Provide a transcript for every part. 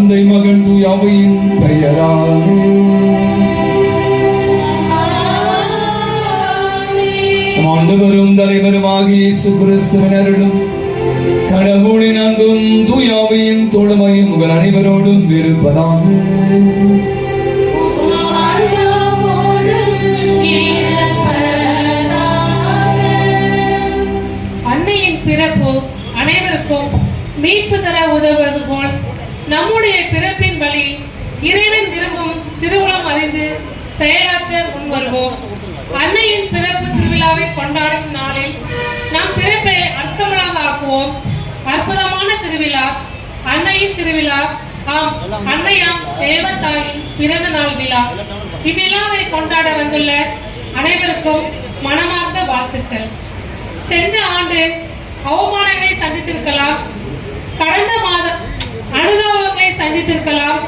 தந்தை மகன் தூயாவையின் பெயராலே ஆண்டவரும் தலைவருமாகிய இயேசு கிறிஸ்துவின் அருளும் கடவுளின் அன்பும் தூயாவையின் தோழமையும் உங்கள் அனைவரோடும் இருப்பதாக. அன்னையின் பிறப்பு அனைவருக்கும் மீட்பு தர உதவுவது போல் நம்முடைய பிறப்பின் வழி இறைவன் விரும்பும் திருவுளம் அறிந்து செயலாற்ற முன்வருவோம். அன்னையின் பிறப்பு திருவிழாவை கொண்டாடும் நாளில் நம் பிறப்பை அர்த்தமுள்ளதாக ஆக்குவோம். அற்புதமான திருவிழா அன்னையின் திருவிழா. ஆம், அன்னையாம் தேவதாயின் பிறந்த நாள் விழா. இவ்விழாவை கொண்டாட வந்துள்ள அனைவருக்கும் மனமார்ந்த வாழ்த்துக்கள். சென்ற ஆண்டு அவமானங்களை சந்தித்திருக்கலாம், கடந்த மாதம் அனுபவங்களை சந்தித்திருக்கலாம்,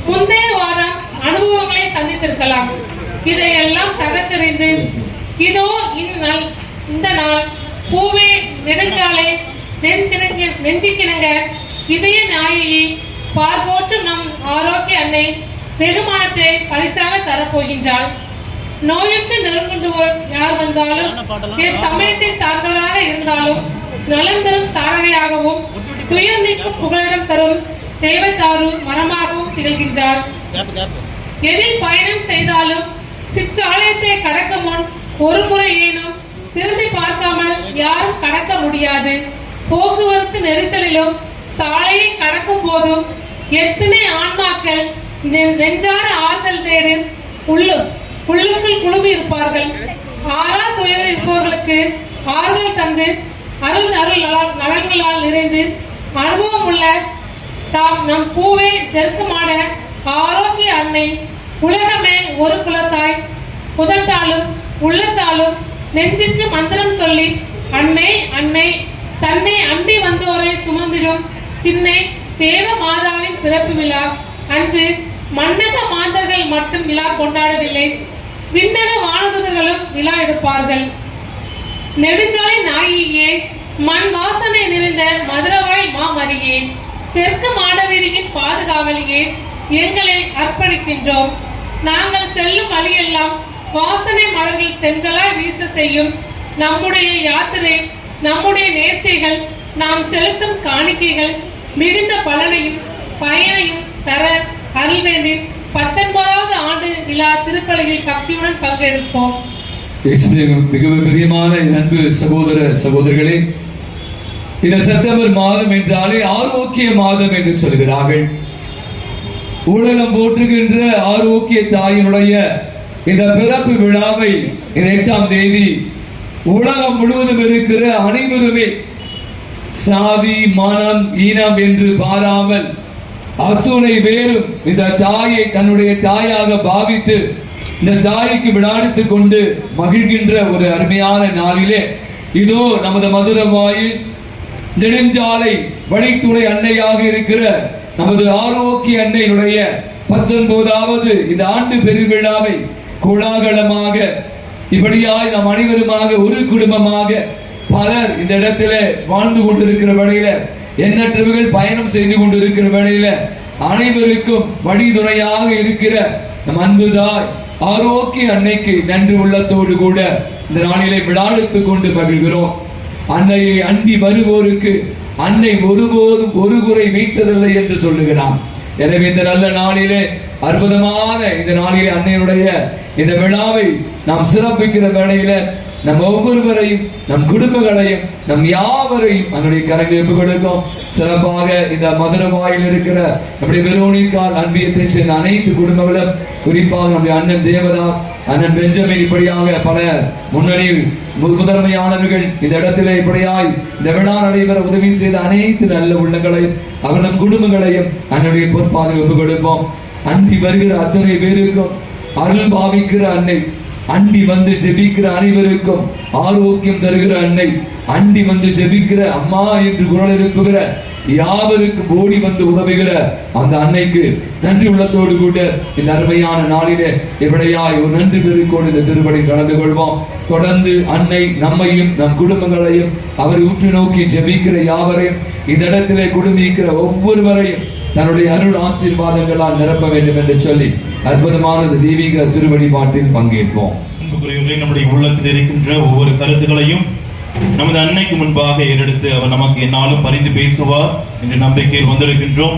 முந்தைய வாரம் அனுபவங்களை சந்தித்திருக்கலாம். இதையெல்லாம் தகர்த்தெறிந்து இதோ இந்த நாள் பூவே நெடுஞ்சாலை நெஞ்சிக்கிணங்க இதய நாயகி பார்போற்றும் நம் ஆரோக்கிய அன்னை வெகுமானத்தை பரிசாக தரப்போகின்றாள். நோயற்ற நெருங்குண்டுவோர் யார் வந்தாலும், சமயத்தை சார்ந்தவராக இருந்தாலும், நலம் தரும் தாரகையாகவும் துயர் நீக்கும் புகலிடம் தரும் தேவதாரு மரமாகவும் திகழ்கின்றார். எதில் பயணம் செய்தாலும் சிற்றாலயத்தை கடக்க முன் ஒரு முறை ஏனும் திரும்பி பார்க்காமல் யாரும் கடக்க முடியாது. போக்குவரத்து நெரிசலிலும் சாலையை கடக்கும் போதும் எத்தனை ஆன்மாக்கள் நெஞ்சார ஆறுதல் தேடி உள்ளுக்குள் குழுமி இருப்பார்கள். ஆறா துயர் இருப்பவர்களுக்கு ஆறுதல் தந்து அருள் நலன்களால் நிறைந்து அனுபவம் உள்ள தாம் நம் பூவே தெற்குமான ஆரோக்கிய அன்னை உலகமே ஒரு குலத்தாய் புதட்டாலும் உள்ளத்தாலும் நெஞ்சுக்கு மந்திரம் சொல்லி அன்னை அன்னை தன்னை அண்டி வந்தோரை சுமந்திடும் திண்ணை தேவ மாதாவின் பிறப்பு விழா அன்று மன்னக மாந்தர்கள் மட்டும் விழா கொண்டாடவில்லை, விண்ணக வானதூதர்களும் விழா எடுப்பார்கள். நெடுஞ்சாலை நாயகியே, மண் வாசனை நிறைந்த மதுரவாய் மாமரியே, தெற்கு மாடவீதியின் பாதுகாவலியே, எங்களை அர்ப்பணிக்கின்றோம். நாங்கள் செல்லும் வழியெல்லாம் வாசனை மலர்கள் தென்றலாய் வீச செய்யும் நம்முடைய யாத்திரை, நம்முடைய நேர்ச்சைகள், நாம் செலுத்தும் காணிக்கைகள் மிகுந்த பலனையும் பயனையும் தர அருள்வேண்டி 19வது ஆண்டு விழா திருப்பலியில் பக்தியுடன் பங்கெடுப்போம். மிகவும் பிரியமான அன்பு சகோதர சகோதரிகளே, இந்த செப்டம்பர் மாதம் என்றாலே ஆரோக்கிய மாதம் என்று சொல்கிறார்கள். உலகம் போற்றுகின்ற ஆரோக்கிய தாயினுடைய இந்த பிறப்பு விழாவை இந்த 8ஆம் தேதி உலகம் முழுவதும் இருக்கிற அனைவருமே சாதி மனம் ஈனம் என்று பாராமல் அத்துணை பேரும் இந்த தாயை தன்னுடைய தாயாக பாவித்து இந்த தாய்க்கு விளையாடித்துக் கொண்டு மகிழ்கின்ற ஒரு அருமையான நாளிலே இதோ நமது மதுரவாயில் நெடுஞ்சாலை வழித்துறை அன்னையாக இருக்கிற நமது ஆரோக்கிய அன்னையினுடைய 19வது இந்த ஆண்டு பெருவிழாவை கோலாகலமாக இப்படியாய் நாம் அனைவருமாக ஒரு குடும்பமாக பலர் இந்த இடத்துல வாழ்ந்து கொண்டிருக்கிற வேளையில எண்ணற்றவர்கள் பயணம் செய்து கொண்டிருக்கிற வேளையில அனைவருக்கும் வழிதுணையாக இருக்கிற நம் அன்புதாய் ஆரோக்கிய அன்னைக்கு நன்றி உள்ளத்தோடு கூட இந்த நாளிலே விழாடுத்துக் கொண்டு மகிழ்கிறோம். அன்னையை அண்டி வருவோருக்கு அன்னை ஒருபோதும் ஒரு குறை மீட்டதில்லை என்று சொல்லுகிறார். எனவே இந்த நல்ல நாளிலே அற்புதமான இந்த நாளிலே அன்னையுடைய இந்த விழாவை நாம் சிறப்பிக்கிற வேளையில நம் ஒவ்வொருவரையும் நம் குடும்பங்களையும் நம் யாவரையும் அதனுடைய கரங்களை ஒப்புக்கொடுக்கும். சிறப்பாக இந்த மதுரவாயில் இருக்கிற நம்முடைய வெரோனிக்கால் அன்பியத்தை சேர்ந்த அனைத்து குடும்பங்களும், குறிப்பாக நம்முடைய அண்ணன் தேவதாஸ், அண்ணன் பெஞ்சமின், இப்படியாக பல முன்னணி முதன்மையானவர்கள் இந்த இடத்திலே இப்படியாய் இந்த விழா நடைபெற உதவி செய்த அனைத்து நல்ல உள்ளங்களையும் அவர் நம் குடும்பங்களையும் அன்னுடைய பொற்பாதை ஒப்புக் கொடுப்போம். அண்டி வருகிற அத்தனை பேருக்கும் அருள் பாவிக்கிற அன்னை, அண்டி வந்து ஜெபிக்கிற அனைவருக்கும் ஆரோக்கியம் தருகிற அன்னை, அண்டி வந்து ஜெபிக்கிற அம்மா என்று குரல் எழுப்புகிற யாவருக்கும் ஓடி வந்து உதவுகிற அந்த அன்னைக்கு நன்றி உள்ளத்தோடு கூட இந்த அருமையான நாளிலே எப்படியாய் ஒரு நன்றி பெருக்கோடு இந்த திருப்பலி கலந்து கொள்வோம். தொடர்ந்து அன்னை நம்மையும் நம் குடும்பங்களையும் அவரை உற்று நோக்கி ஜெபிக்கிற யாவரையும் இந்த இடத்திலே குடும்பிக்கிற ஒவ்வொருவரையும் தன்னுடைய அருள் ஆசீர்வாதங்களால் நிரப்ப வேண்டும் என்று சொல்லி அற்புதமான தெய்வீக திருவழிபாட்டில் பங்கேற்போம். நம்முடைய உள்ளத்தில் இருக்கின்ற ஒவ்வொரு கருத்துக்களையும் நமது அன்னைக்கு முன்பாக ஏறெடுத்து அவர் நமக்கு என்னாலும் பரிந்து பேசுவார் என்ற நம்பிக்கையில் வந்திருக்கின்றோம்.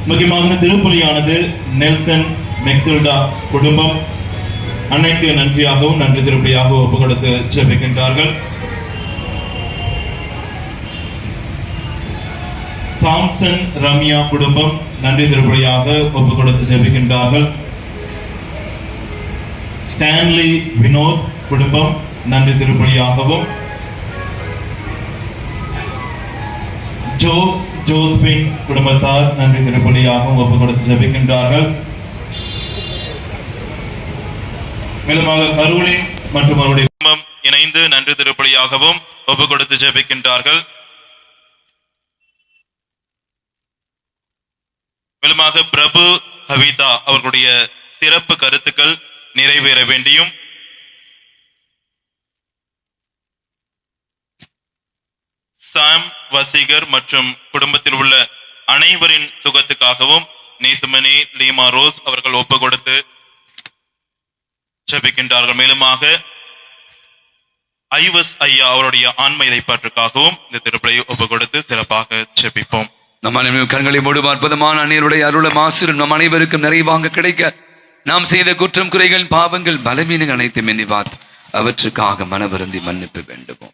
முக்கியமாக திருப்பலியானது நெல்சன் மெக்சில்டா குடும்பம் அன்னைக்கு நன்றியாகவும் நன்றி திருப்பலியாக ஒப்பு கொடுத்து ஜெபிக்கின்றார்கள். தாம்சன் ரம்யா குடும்பம் நன்றி திருப்பலியாக ஒப்பு கொடுத்து ஜெபிக்கின்றார்கள். ஸ்டான்லி வினோத் குடும்பம் நன்றி திருப்பலியாகவும், ஜோஸ்பின் குடும்பத்தார் நன்றி திருப்பலியாகவும் ஒப்பு கொடுத்து ஜெபிக்கின்றார்கள். மேலுமாக கருளின் மற்றும் அவருடைய குடும்பம் இணைந்து நன்றி திருப்பலியாகவும் ஒப்பு கொடுத்து ஜெபிக்கின்றார்கள். மேலுமாக பிரபு கவிதா அவர்களுடைய சிறப்பு கருத்துக்கள் நிறைவேற வேண்டியும், சாம் வசீகர் மற்றும் குடும்பத்தில் உள்ள அனைவரின் சுகத்துக்காகவும் நேசமணி லீமா ரோஸ் அவர்கள் ஒப்பு கொடுத்து ஜெபிக்கின்றார்கள். மேலுமாக ஐவஸ் ஐயா அவருடைய ஆன்ம இறைப்பாற்றுக்காகவும் இந்த திருப்பலியை ஒப்பு கொடுத்து சிறப்பாக ஜெபிப்போம். நம் அனைவரும் கண்களை மூடும். அற்புதமான அந்நியருடைய அருளும் ஆசீர்வாதம் நம் அனைவருக்கும் நிறைவாக கிடைக்க நாம் செய்த குற்றம் குறைகள் பாவங்கள் பலவீனங்கள் அனைத்தும் எண்ணி பார்த்து அவற்றுக்காக மனவருந்தி மன்னிப்பு வேண்டுவோம்.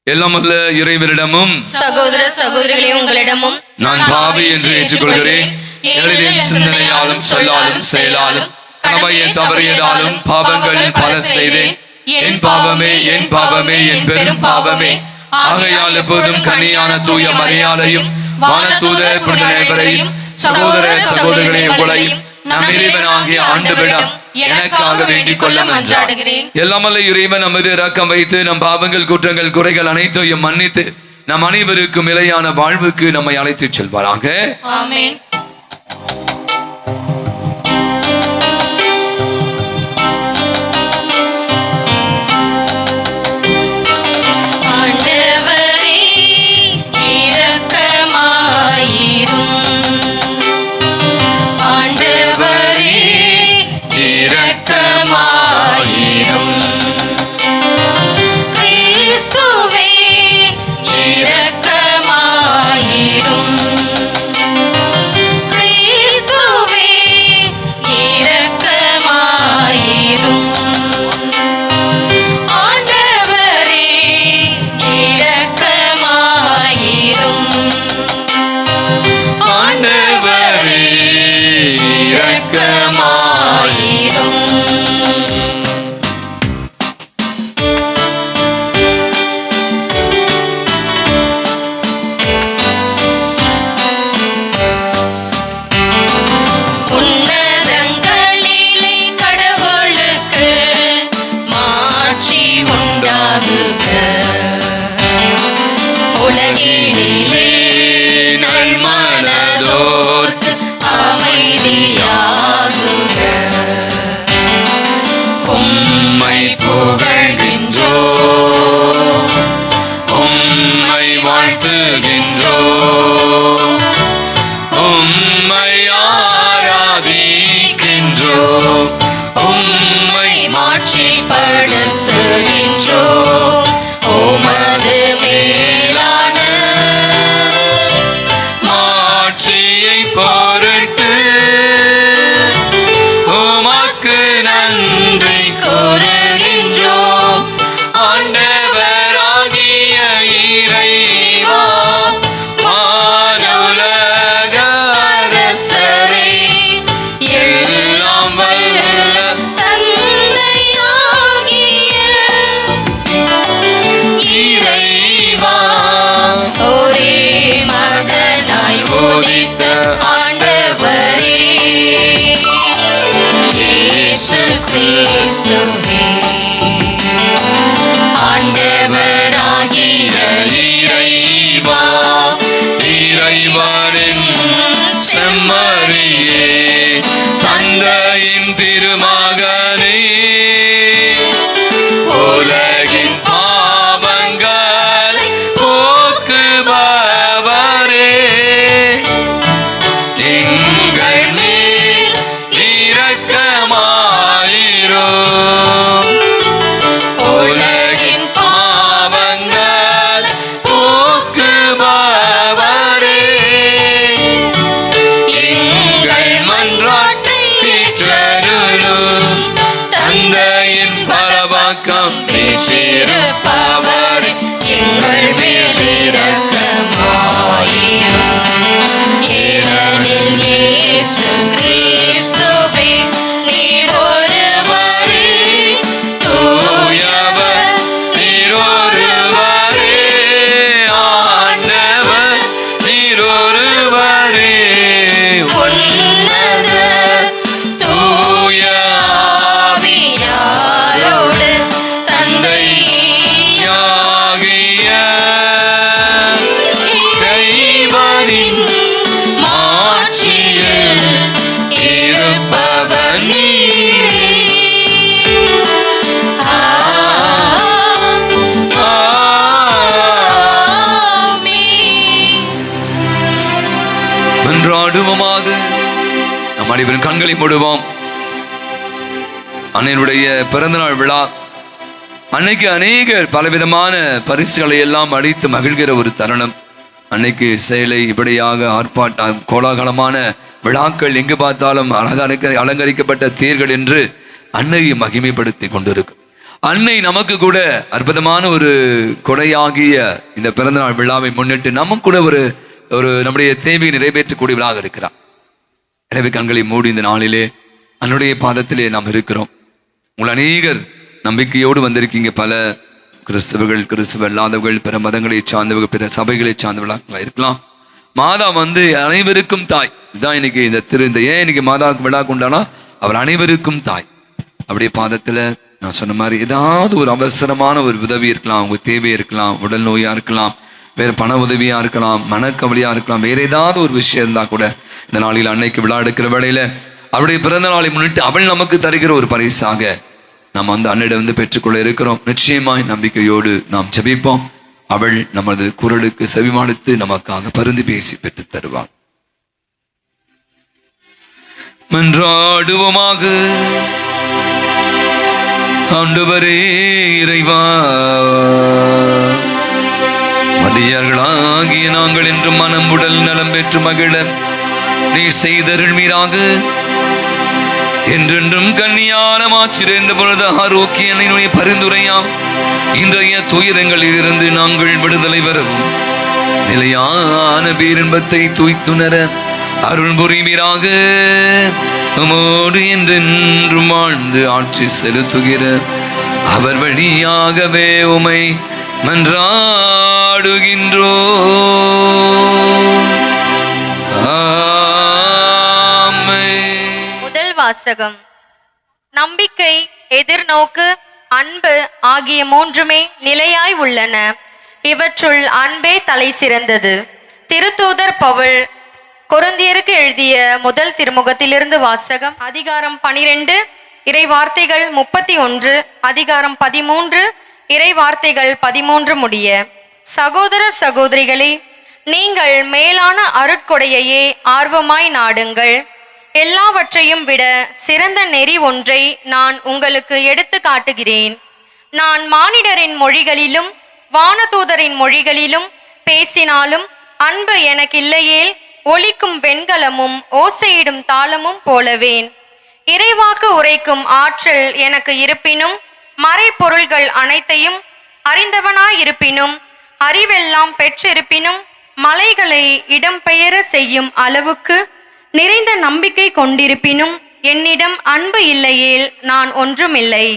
எல்லாம் அல்ல இறைவனிடமும் சகோதர சகோதரிகளே உங்களிடமும் நான் பாவி என்று ஏற்றுக்கொள்கிறேன். என் சிந்தனையாலும் சொல்லாலும் செயலாலும் கடமையை தவறியதாலும் பாவங்கள் பல செய்தேன். என் பாவமே என் பாவமே என் பெரும் பாவமே. ஆகையால் எப்போதும் கன்னியான தூய மரியாதையும் வானதூதர் புனிதரையும் சகோதர சகோதரிகளே உங்களையும் நம் இறைவனாகிய ஆண்டவரிடம் எனக்காக வேண்டிக் கொள்ள மன்றாடுகிறேன். எல்லாமல்ல இறைவன் நமது இரக்கம் வைத்து நம் பாவங்கள் குற்றங்கள் குறைகள் அனைத்தையும் மன்னித்து நம் அனைவருக்கும் நிலையான வாழ்வுக்கு நம்மை அழைத்துச் செல்வாராக. ஆமென். உலகினிலே நல்மனதோர்க்கு அமைதியாகுக. உம்மை புகழ்கின்றோம், உம்மை வாழ்த்துகின்றோம், உம்மை ஆராதிக்கின்றோம், உம்மை மாட்சிப்படுத்துகின்றோம். உமது மேலான மூடுவோம். அன்னையினுடைய பிறந்தநாள் விழா அன்னைக்கு அநேகர் பலவிதமான பரிசுகளை எல்லாம் அளித்து மகிழ்கிற ஒரு தருணம். அன்னைக்கு சேலை இப்படியாக ஆர்ப்பாட்டம், கோலாகலமான விழாக்கள், எங்கு பார்த்தாலும் அலங்கரிக்கப்பட்ட தேர்கள் என்று அன்னையை மகிமைப்படுத்தி கொண்டிருக்கும். அன்னை நமக்கு கூட அற்புதமான ஒரு கொடையாகிய இந்த பிறந்தநாள் விழாவை முன்னிட்டு நமக்கு கூட ஒரு நம்முடைய தேவையை நிறைவேற்றக்கூடியவளாக இருக்கிறார். எனவே கண்களை மூடி இந்த நாளிலே அன்னுடைய பாதத்திலே நாம் இருக்கிறோம். உங்கள் அநேகர் நம்பிக்கையோடு வந்திருக்கீங்க. பல கிறிஸ்தவர்கள், கிறிஸ்தவ அல்லாதவர்கள், பிற மதங்களை சார்ந்தவர்கள், பிற சபைகளை சார்ந்தவர்களாக இருக்கலாம். மாதா அனைவருக்கும் தாய். இதுதான் இன்னைக்கு இந்த ஏன் இன்னைக்கு மாதாவுக்கு விழா கொண்டானா அவர் அனைவருக்கும் தாய். அப்படியே பாதத்துல நான் சொன்ன மாதிரி ஏதாவது ஒரு அவசரமான ஒரு உதவி இருக்கலாம், உங்க தேவை இருக்கலாம், உடல் நோயா இருக்கலாம், வேற பண உதவியா இருக்கலாம், மனக்கவலையா இருக்கலாம், வேற ஏதாவது ஒரு விஷயம் இருந்தா கூட இந்த நாளில் அன்னைக்கு விழா எடுக்கிற வேளையில அவருடைய பிறந்த நாளை முன்னிட்டு அவள் நமக்கு தருகிற ஒரு பரிசாக நாம் அன்னிடம் பெற்றுக்கொள்ள இருக்கிறோம். நிச்சயமாய் நம்பிக்கையோடு நாம் ஜெபிப்போம். அவள் நமது குரலுக்கு செவிமானித்து நமக்காக பரிந்து பேசி பெற்று தருவாள். மன்றாடுவோமாக. ஆண்டவரே இறைவா, மதியர்களாகிய நாங்கள் என்று மனம் உடல் நலம் பெற்று மகிழ நீ செய்தருள்வீராக. என்றென்றும் கன்னியான மாற்றிருந்த பொழுது ஆரோக்கியனுடைய பரிந்துரையாம் இன்றைய துயரங்களில் இருந்து நாங்கள் விடுதலை பெறவும் நிலையான பேரின்பத்தை தூய்த்துணர அருள் புரிவீராக. உமோடு என்றென்றும் வாழ்ந்து ஆட்சி செலுத்துகிற அவர் வழியாகவே உமை மன்றாடுகின்றோ. முதல் வாசகம். நம்பிக்கை, எதிர்நோக்கு, அன்பு ஆகிய மூன்றுமே நிலையாய் உள்ளன. இவற்றுள் அன்பே தலை சிறந்தது. திருத்தூதர் பவுல் கொரிந்தியருக்கு எழுதிய முதல் திருமுகத்திலிருந்து வாசகம். அதிகாரம் 12 இறை வார்த்தைகள் 31, அதிகாரம் 13 இறை வார்த்தைகள் 13 முடிய. சகோதர சகோதரிகளே, நீங்கள் மேலான அருட்கொடையையே ஆர்வமாய் நாடுங்கள். எல்லாவற்றையும் விட சிறந்த நெறி ஒன்றை நான் உங்களுக்கு எடுத்து காட்டுகிறேன். நான் மானிடரின் மொழிகளிலும் வானதூதரின் மொழிகளிலும் பேசினாலும் அன்பு எனக்கில்லையேல் ஒலிக்கும் வெண்கலமும் ஓசையிடும் தாளமும் போலவேன். இறைவாக்கு உரைக்கும் ஆற்றல் எனக்கு இருப்பினும், மறைப்பொருள்கள் அனைத்தையும் அறிந்தவனாயிருப்பினும், அறிவெல்லாம் பெற்றிருப்பினும், மலைகளை இடம்பெயர செய்யும் அளவுக்கு நிறைந்த நம்பிக்கை கொண்டிருப்பினும், என்னிடம் அன்பு இல்லையேல் நான் ஒன்றுமில்லை.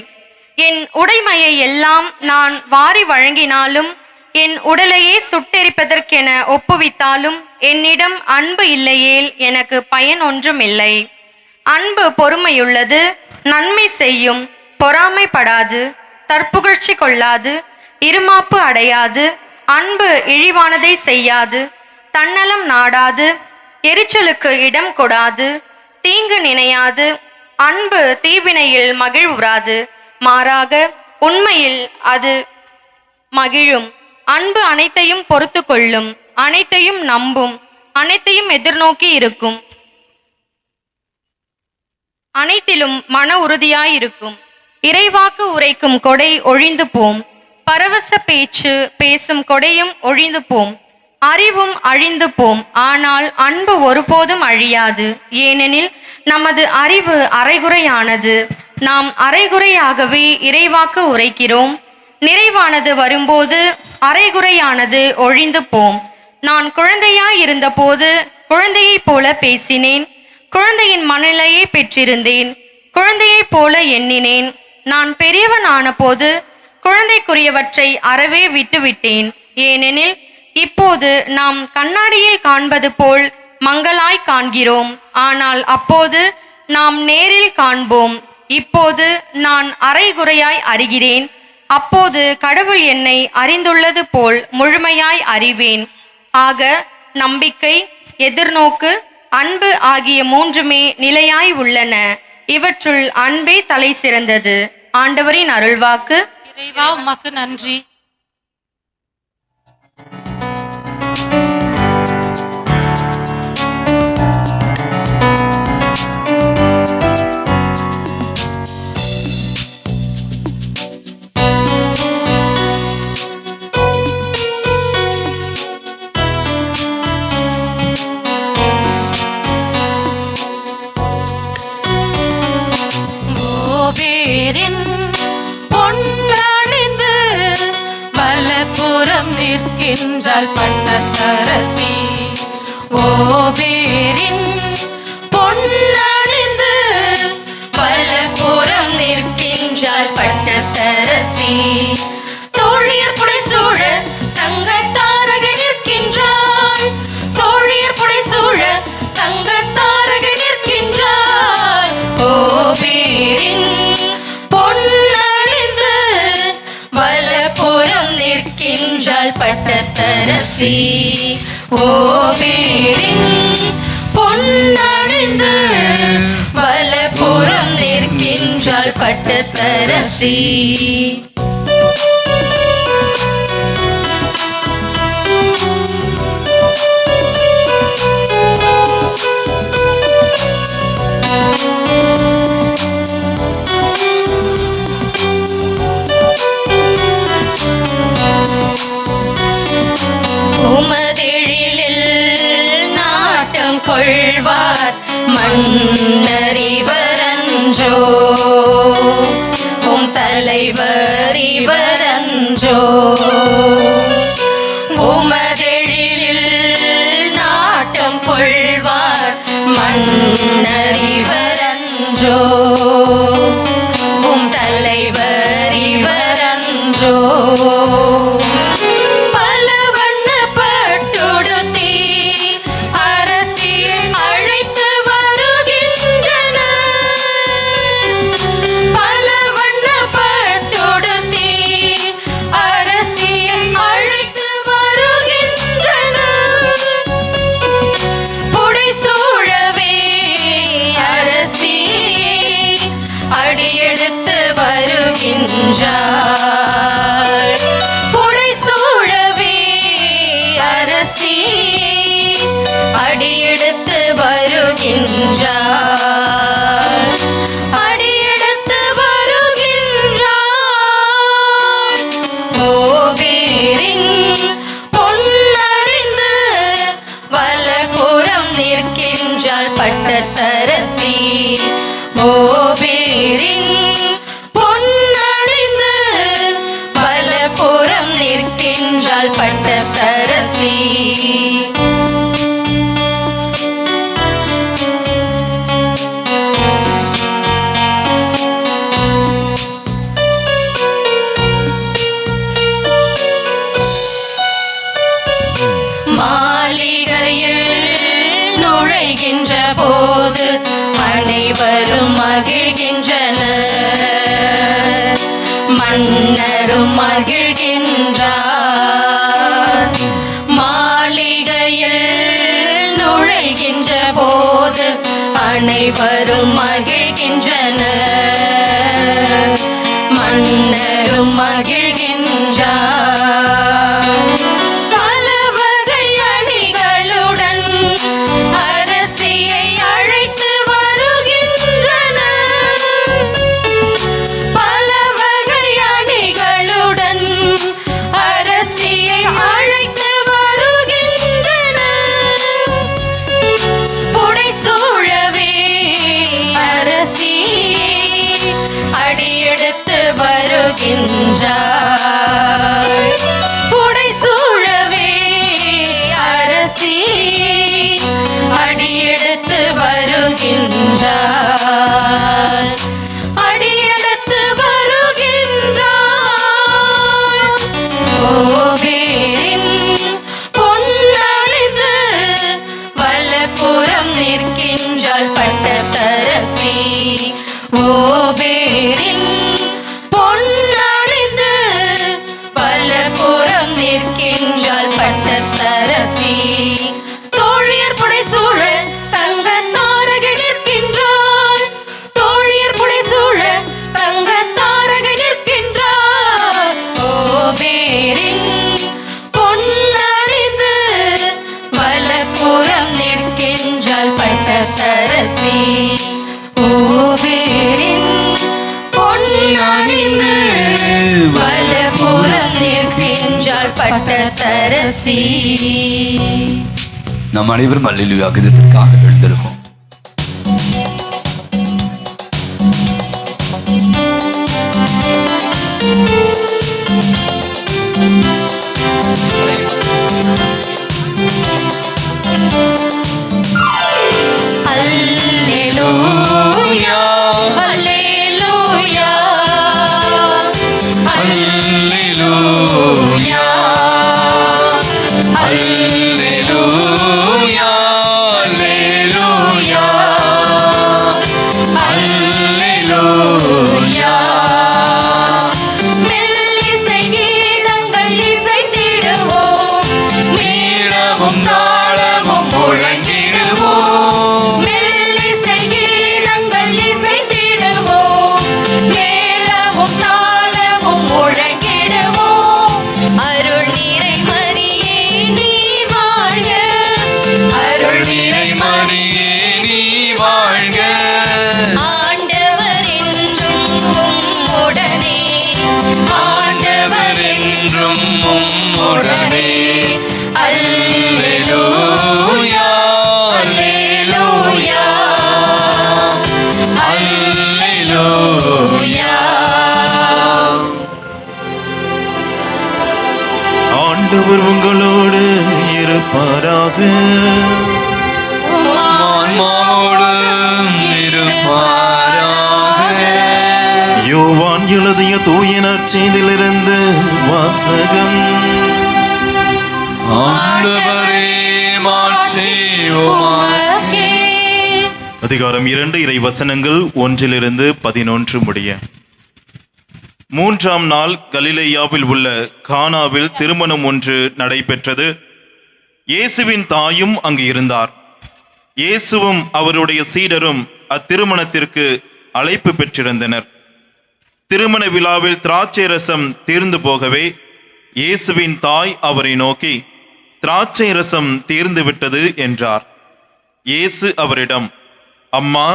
என் உடைமையை எல்லாம் நான் வாரி வழங்கினாலும், என் உடலையே சுட்டெரிப்பதற்கென ஒப்புவித்தாலும், என்னிடம் அன்பு இல்லையேல் எனக்கு பயன் ஒன்றுமில்லை. அன்பு பொறுமையுள்ளது, நன்மை செய்யும், பொறாமைப்படாது, தற்புகழ்ச்சி கொள்ளாது, இருமாப்பு அடையாது, அன்பு இழிவானதை செய்யாது, தன்னலம் நாடாது, எரிச்சலுக்கு இடம் கொடாது, தீங்கு நினையாது, அன்பு தீவினையில் மகிழ்வுறாது, மாறாக உண்மையில் அது மகிழும். அன்பு அனைத்தையும் பொறுத்து கொள்ளும், அனைத்தையும் நம்பும், அனைத்தையும் எதிர்நோக்கி இருக்கும், அனைத்திலும் மன உறுதியாயிருக்கும். இறைவாக்கு உரைக்கும் கொடை ஒழிந்து போம், பரவச பேச்சு பேசும் கொடையும் ஒழிந்து போம், அறிவும் அழிந்து போம். ஆனால் அன்பு ஒருபோதும் அழியாது. ஏனெனில் நமது அறிவு அரைகுறையானது. நாம் அரைகுறையாகவே இறைவாக்கு உரைக்கிறோம். நிறைவானது வரும்போது அரைகுறையானது ஒழிந்து போம். நான் குழந்தையாயிருந்த போது குழந்தையைப் போல பேசினேன், குழந்தையின் மனநிலையை பெற்றிருந்தேன், குழந்தையைப் போல எண்ணினேன். நான் பெரியவனான போது குழந்தைக்குரியவற்றை அறவே விட்டுவிட்டேன். ஏனெனில் இப்போது நாம் கண்ணாடியில் காண்பது போல் மங்கலாய் காண்கிறோம், ஆனால் அப்போது நாம் நேரில் காண்போம். இப்போது நான் அரைகுறையாய் அறிகிறேன், அப்போது கடவுள் என்னை அறிந்துள்ளது போல் முழுமையாய் அறிவேன். ஆக நம்பிக்கை, எதிர்நோக்கு, அன்பு ஆகிய மூன்றுமே நிலையாய் உள்ளன. இவற்றுள் அன்பே தலை சிறந்தது. ஆண்டவரின் அருள்வாக்கு. இறைவா உமக்கு நன்றி. நிற்கின்றாள் பட்டத்தரசி. ஓபேரின் பொன்னணிந்து வலப்புறம் நிற்கின்றாள் பட்டத்தரசி. தோழியர் புடைசூழ தங்க தாரகை நிற்கின்றாள். தோழியர் புடைசூழ தங்க தாரகை நிற்கின்றாள். ஓபேரின் பொன்னணிந்து வலப்புறம் நிற்கின்றாள் பட்டத்தரசி. ஓபேரின் பொன்னணிந்து வலப்புறம் நிற்கின்றாள் பட்டத்தரசி. உமதெழிலில் நாட்டம் கொள்வார் மன்னரிவரன்றோ. உம் தலைவர் இவரன்றோ. உமதெழிலில் நாட்டம் கொள்வார் மன்னரிவரன்றோ. உம் தலைவர் இவரன்றோ. புடைசூழவே அரசி அடியெடுத்து வருகின்றார். அடியெடுத்து வருகின்றார். ஓபேரின் பொன்னணிந்து வலப்புறம் நிற்கின்றாள் பட்டத்தரசி. ஓபேரின் புறம் நிற்கின்றாள் பட்டத்தரசி. மாளிகையில் நுழைகின்ற போது அனைவரும் மகிழ்கின்றனர். மன்னரும் மகிழ்கின்றார். மாளிகையில் நுழைகின்ற போது அனைவரும் மகிழ்கின்றனர். மன்னரும் மகிழ்கின்றார். பல வகை அணிகளுடன் அரசியை அழைத்து வருகின்றனர். பல வகை அணிகளுடன் அரசியை அழைத்து வருகின்றனர். புடைசூழவே அரசி அடியெடுத்து வருகின்றார். புடைசூழவே அரசி அடியெடுத்து வருகின்றார். அடியெடுத்து வருகின்றார். ஓபேரின் பொன்னணிந்து வலப்புறம் நிற்கின்றாள் பட்டத்தரசி. ஓபேரின் பொன்னணிந்து வலப்புறம் நிற்கின்றாள் பட்டத்தரசி. தோழியர் புடைசூழ தங்க தாரகை நிற்கின்றாள். தோழியர் புடைசூழ தங்க தாரகை நிற்கின்றாள். ஓபேரின் பொன்னணிந்து வலப்புறம் நிற்கின்றாள் பட்டத்தரசி. ஓபேரின் பொன்னணிந்து வலப்புறம் நிற்கின்றாள் பட்டத்தரசி. நம் அனைவரும் அல்லேலூயா கீதத்திற்காக எழுந்திருப்போம். அல்லேலூயா அல்லேலூயா அல்லேலூயா. மெல்லிசை கீதங்கள் இசைத்திடுவோம், மேளமும் தாளமும் முழங்கிடுவோம். மெல்லிசை கீதங்கள் இசைத்திடுவோம், மேளமும் தாளமும் முழங்கிடுவோம். அருள் நிறை மரியே நீ வாழ்க, அருள் நிறை மரியே நீ வாழ்க. ஆண்டவர் என்றும் உம்முடனே, ஆண்டவர் என்றும் உம்முடனே. அல்லேலூயா அல்லேலூயா அல்லேலூயா. ஆண்டவர் உங்களோடு இருப்பாராக. ஆன்மாவோடும் இருப்பாராக. யோவான் எழுதிய தூய நற்செய்தியிலிருந்து வாசகம். ஆண்டவரே மாட்சி உமக்கே. அதிகாரம் 2 இறை வசனங்கள் 1-11 முடிய. 3ஆம் நாள் கலிலேயாவில் உள்ள கானாவில் திருமணம் ஒன்று நடைபெற்றது. இயேசுவின் தாயும் அங்கு இருந்தார். இயேசுவும் அவருடைய சீடரும் அத்திருமணத்திற்கு அழைப்பு பெற்றிருந்தனர். திருமண விழாவில் திராட்சை ரசம் தீர்ந்து போகவே இயேசுவின் தாய் அவரை நோக்கி, திராட்சை ரசம் தீர்ந்து விட்டது என்றார். இயேசு அவரிடம், அம்மா,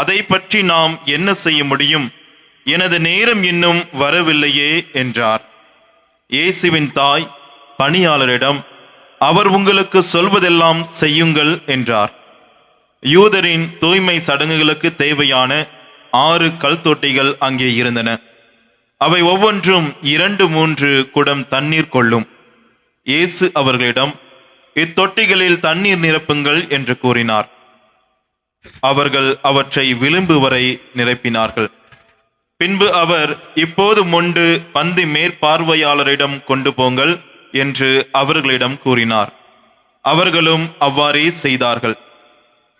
அதை பற்றி நாம் என்ன செய்ய முடியும்? எனது நேரம் இன்னும் வரவில்லையே என்றார். இயேசுவின் தாய் பணியாளரிடம், அவர் உங்களுக்கு சொல்வதெல்லாம் செய்யுங்கள் என்றார். யூதரின் தூய்மை சடங்குகளுக்கு தேவையான 6 கல் தொட்டிகள் அங்கே இருந்தன. அவை ஒவ்வொன்றும் 2-3 குடம் தண்ணீர் கொள்ளும். இயேசு அவர்களிடம், இத்தொட்டிகளில் தண்ணீர் நிரப்புங்கள் என்று கூறினார். அவர்கள் அவற்றை விளிம்பு வரை நிரப்பினார்கள். பின்பு அவர், இப்போது மொண்டு பந்தி மேற்பார்வையாளரிடம் கொண்டு போங்கள் என்று அவர்களிடம் கூறினார். அவர்களும் அவ்வாறே செய்தார்கள்.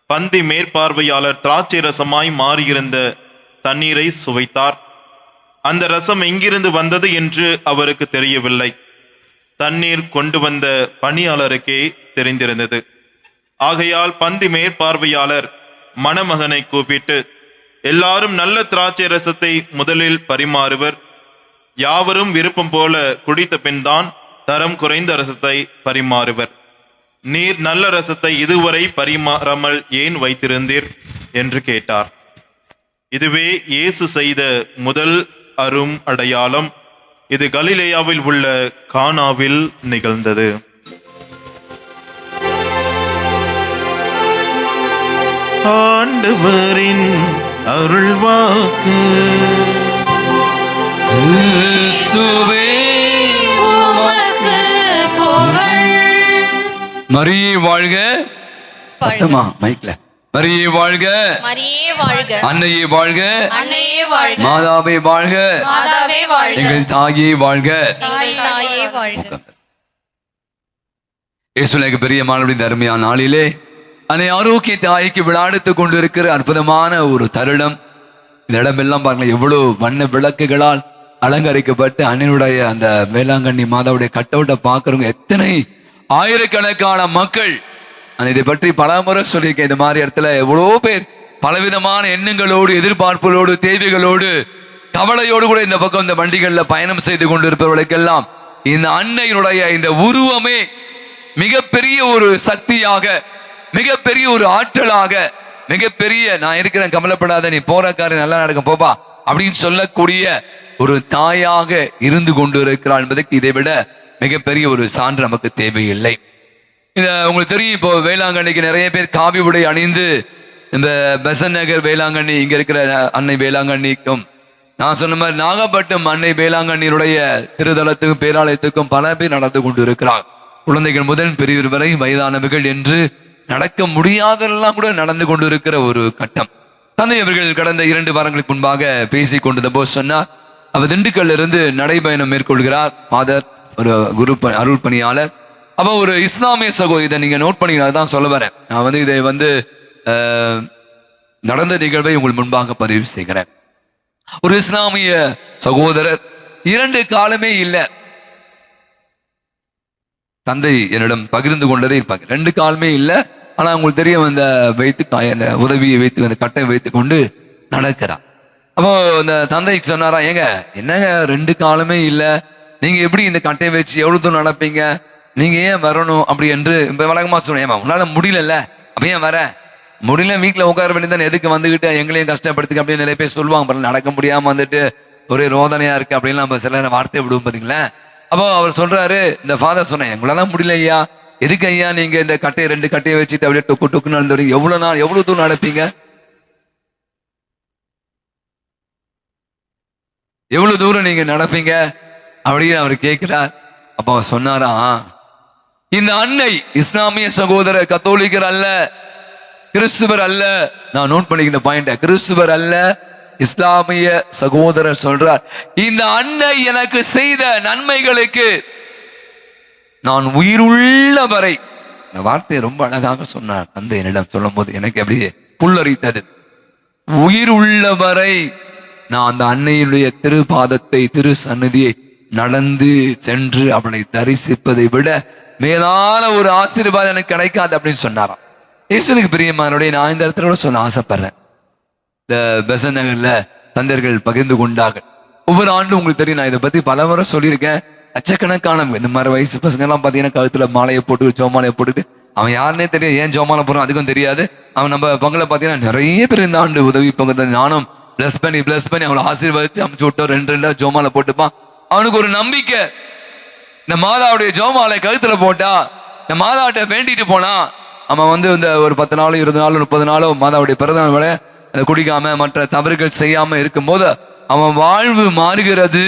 பந்தி மேற்பார்வையாளர் திராட்சை ரசமாய் மாறியிருந்த தண்ணீரை சுவைத்தார். அந்த ரசம் எங்கிருந்து வந்தது என்று அவருக்கு தெரியவில்லை. தண்ணீர் கொண்டு வந்த பணியாளருக்கே தெரிந்திருந்தது. ஆகையால் பந்தி மேற்பார்வையாளர் மணமகனை கூப்பிட்டு, எல்லாரும் நல்ல திராட்சை ரசத்தை முதலில் பரிமாறுவர், யாவரும் விருப்பம் போல குடித்த பின்தான் தரம் குறைந்த ரசத்தை பரிமாறுவர். நீர் நல்ல ரசத்தை இதுவரை பரிமாறாமல் ஏன் வைத்திருந்தீர் என்று கேட்டார். இதுவே இயேசு செய்த முதல் அரும் அடையாளம். இது கலிலேயாவில் உள்ள கானாவில் நிகழ்ந்தது. ஆண்டவரின் அருள்வாக்கு. கிறிஸ்துவே உமக்கு புகழ். மரியே வாழ்க. சத்தமா மைக்ல. மரியே வாழ்க. மரியே வாழ்க. அன்னையே வாழ்க. அன்னையே வாழ்க. மாதாவே வாழ்க. மாதாவே வாழ்க. எங்கள் தாயே வாழ்க. எங்கள் தாயே வாழ்க. இயேசுவுக்கு பிரியமானவருடைய இந்த அருமையான நாளிலே அன்னை ஆரோக்கிய தாய்க்கு விளையாடுத்து கொண்டிருக்கிற அற்புதமான ஒரு தருணம். இந்த இடமெல்லாம் பாருங்களேன், எவ்வளவு வண்ண விளக்குகளால் அலங்கரிக்கப்பட்டு அன்னையுடைய அந்த வேளாங்கண்ணி மாதாவுடைய கட்டவுட்டை பார்க்கறவங்க எத்தனை ஆயிரக்கணக்கான மக்கள். நான் இதை பற்றி பல முறை சொல்லியிருக்கேன். இந்த மாதிரி இடத்துல எவ்வளோ பேர் பலவிதமான எண்ணங்களோடு, எதிர்பார்ப்புகளோடு, தேவைகளோடு, கவலையோடு கூட இந்த பக்கம் இந்த வண்டிகளில் பயணம் செய்து கொண்டிருப்பவர்களுக்கெல்லாம் இந்த அன்னையினுடைய இந்த உருவமே மிகப்பெரிய ஒரு சக்தியாக, மிகப்பெரிய ஒரு ஆற்றலாக, மிகப்பெரிய நான் இருக்கிறேன், கவலைப்படாத, நீ போற காரியம் நல்லா நடக்கும் போப்பா அப்படின்னு சொல்லக்கூடிய ஒரு தாயாக இருந்து கொண்டு இருக்கிறாள் என்பதற்கு இதை விட மிகப்பெரிய ஒரு சான்று நமக்கு தேவையில்லை. இந்த உங்களுக்கு தெரியும், இப்போ வேளாங்கண்ணிக்கு நிறைய பேர் காவி உடை அணிந்து இந்த பெசன் நகர் வேளாங்கண்ணி, இங்க இருக்கிற அன்னை வேளாங்கண்ணிக்கும், நான் சொன்ன மாதிரி நாகப்பட்டினம் அன்னை வேளாங்கண்ணியுடைய திருதலத்துக்கும் பேராலயத்துக்கும் பல பேர் நடந்து கொண்டு இருக்கிறார். குழந்தைகள் முதல் பெரியவர் வரை வயதானவர்கள் என்று நடக்க முடியாதெல்லாம் கூட நடந்து கொண்டு இருக்கிற ஒரு கட்டம். தந்தை அவர்கள் கடந்த 2 வாரங்களுக்கு முன்பாக பேசிக் கொண்டது போது சொன்னார், அவர் திண்டுக்கல்ல இருந்து நடைபயணம் மேற்கொள்கிறார். ஃபாதர் ஒரு குரு அருள் பணியாளர். அப்போ ஒரு இஸ்லாமிய சகோதரி, இதை நீங்க நோட் பண்ணிக்கலாம், தான் சொல்ல வரேன். நான் வந்து இதை வந்து நடந்த நிகழ்வை உங்கள் முன்பாக பதிவு செய்கிறேன். ஒரு இஸ்லாமிய சகோதரர் 2 காலமே இல்லை. தந்தை என்னிடம் பகிர்ந்து கொண்டதே இருப்பாங்க. 2 காலமே இல்லை. ஆனா உங்களுக்கு தெரியும், அந்த அந்த உதவியை வைத்து, அந்த கட்டை வைத்து கொண்டு நடக்கிறார். அப்போ அந்த தந்தைக்கு சொன்னாரா, ஏங்க என்னங்க 2 காலமே இல்லை, நீங்க எப்படி இந்த கட்டையை வச்சு எவ்வளவு தூரம் நடப்பீங்க, நீங்க ஏன் வரணும் அப்படி என்று வழக்கமா சொன்னேன். ஏமா உன்னால முடியல, அப்ப ஏன் வர முடியல, வீட்டுல உட்கார வேண்டியதான், எதுக்கு வந்துகிட்டு எங்களையும் கஷ்டப்படுத்துக்க அப்படின்னு நிறைய பேர் சொல்லுவாங்க. நடக்க முடியாம வந்துட்டு ஒரே ரோதனையா இருக்கு அப்படின்னு நம்ம சில வார்த்தை விடுவோம் பாத்தீங்களா. அப்போ அவர் சொல்றாரு, இந்த ஃபாதர் சொன்னேன், எங்களால முடியல ஐயா, எதுக்கு ஐயா நீங்க இந்த கட்டையை 2 கட்டையை வச்சுட்டு அப்படியே டொக்கு டொக்குன்னு நடந்து எவ்வளவு நாள் எவ்வளவு தூரம் நடப்பீங்க, எவ்வளவு தூரம் நீங்க நடப்பீங்க அப்படின்னு அவர் கேட்கிறார். அப்ப அவர் சொன்னாரா, இந்த அன்னை இஸ்லாமிய சகோதரர், கத்தோலிக்கர் அல்ல, கிறிஸ்துவர் அல்ல. நான் நோட் பண்ணிக்கிற பாயிண்ட், கிறிஸ்துவர் அல்ல, இஸ்லாமிய சகோதரர் சொல்றார், இந்த அன்னை எனக்கு செய்த நன்மைகளுக்கு நான் உயிருள்ள வரை. இந்த வார்த்தையை ரொம்ப அழகாக சொன்னார் தந்தை என்னிடம் சொல்லும் போது எனக்கு அப்படியே புல்லரித்தது. உயிர் உள்ளவரை நான் அந்த அன்னையினுடைய திருப்பாதத்தை, திரு சந்நிதியை நடந்து சென்று அவளை தரிசிப்பதை விட மேலான ஒரு ஆசீர்வாதம் எனக்கு கிடைக்காது அப்படின்னு சொன்னாராம். இயேசுவுக்கு பிரியமானவருடைய, நான் இந்த இடத்துல கூட சொல்ல ஆசைப்படுறேன். இந்த பெசன்ட் நகர்ல தந்தையர்கள் பகிர்ந்து கொண்டார்கள். ஒவ்வொரு ஆண்டும் உங்களுக்கு தெரியும், நான் இதை பத்தி பல முறை சொல்லியிருக்கேன். லட்சக்கணக்கான இந்த மாதிரி வயசு பசங்க எல்லாம் பாத்தீங்கன்னா கழுத்துல மாலையை போட்டு, ஜோமாலையை போட்டுட்டு, அவன் யாருன்னே தெரியாது, ஏன் ஜோமாலை போறான் அதுக்கும் தெரியாது. அவன் நம்ம பங்கள பாத்தீங்கன்னா நிறைய பேர் இந்த ஆண்டு உதவி பங்கு, நானும் பிளஸ் பண்ணி அவளை ஆசீர்வதிச்சு அமுச்சு விட்டோம், 2 ஜோமாலை போட்டுப்பான். அவனுக்கு ஒரு நம்பிக்கை, இந்த மாதாவுடைய ஜோமாலை கழுத்துல போட்டா, இந்த மாதாட்ட வேண்டிட்டு போனா, அவன் வந்து இந்த ஒரு 10 நாளோ 20 நாளோ 30 நாளோ மாதாவுடைய பிறந்தநாள் விட குடிக்காம மற்ற தவறுகள் செய்யாம இருக்கும்போது அவன் வாழ்வு மாறுகிறது.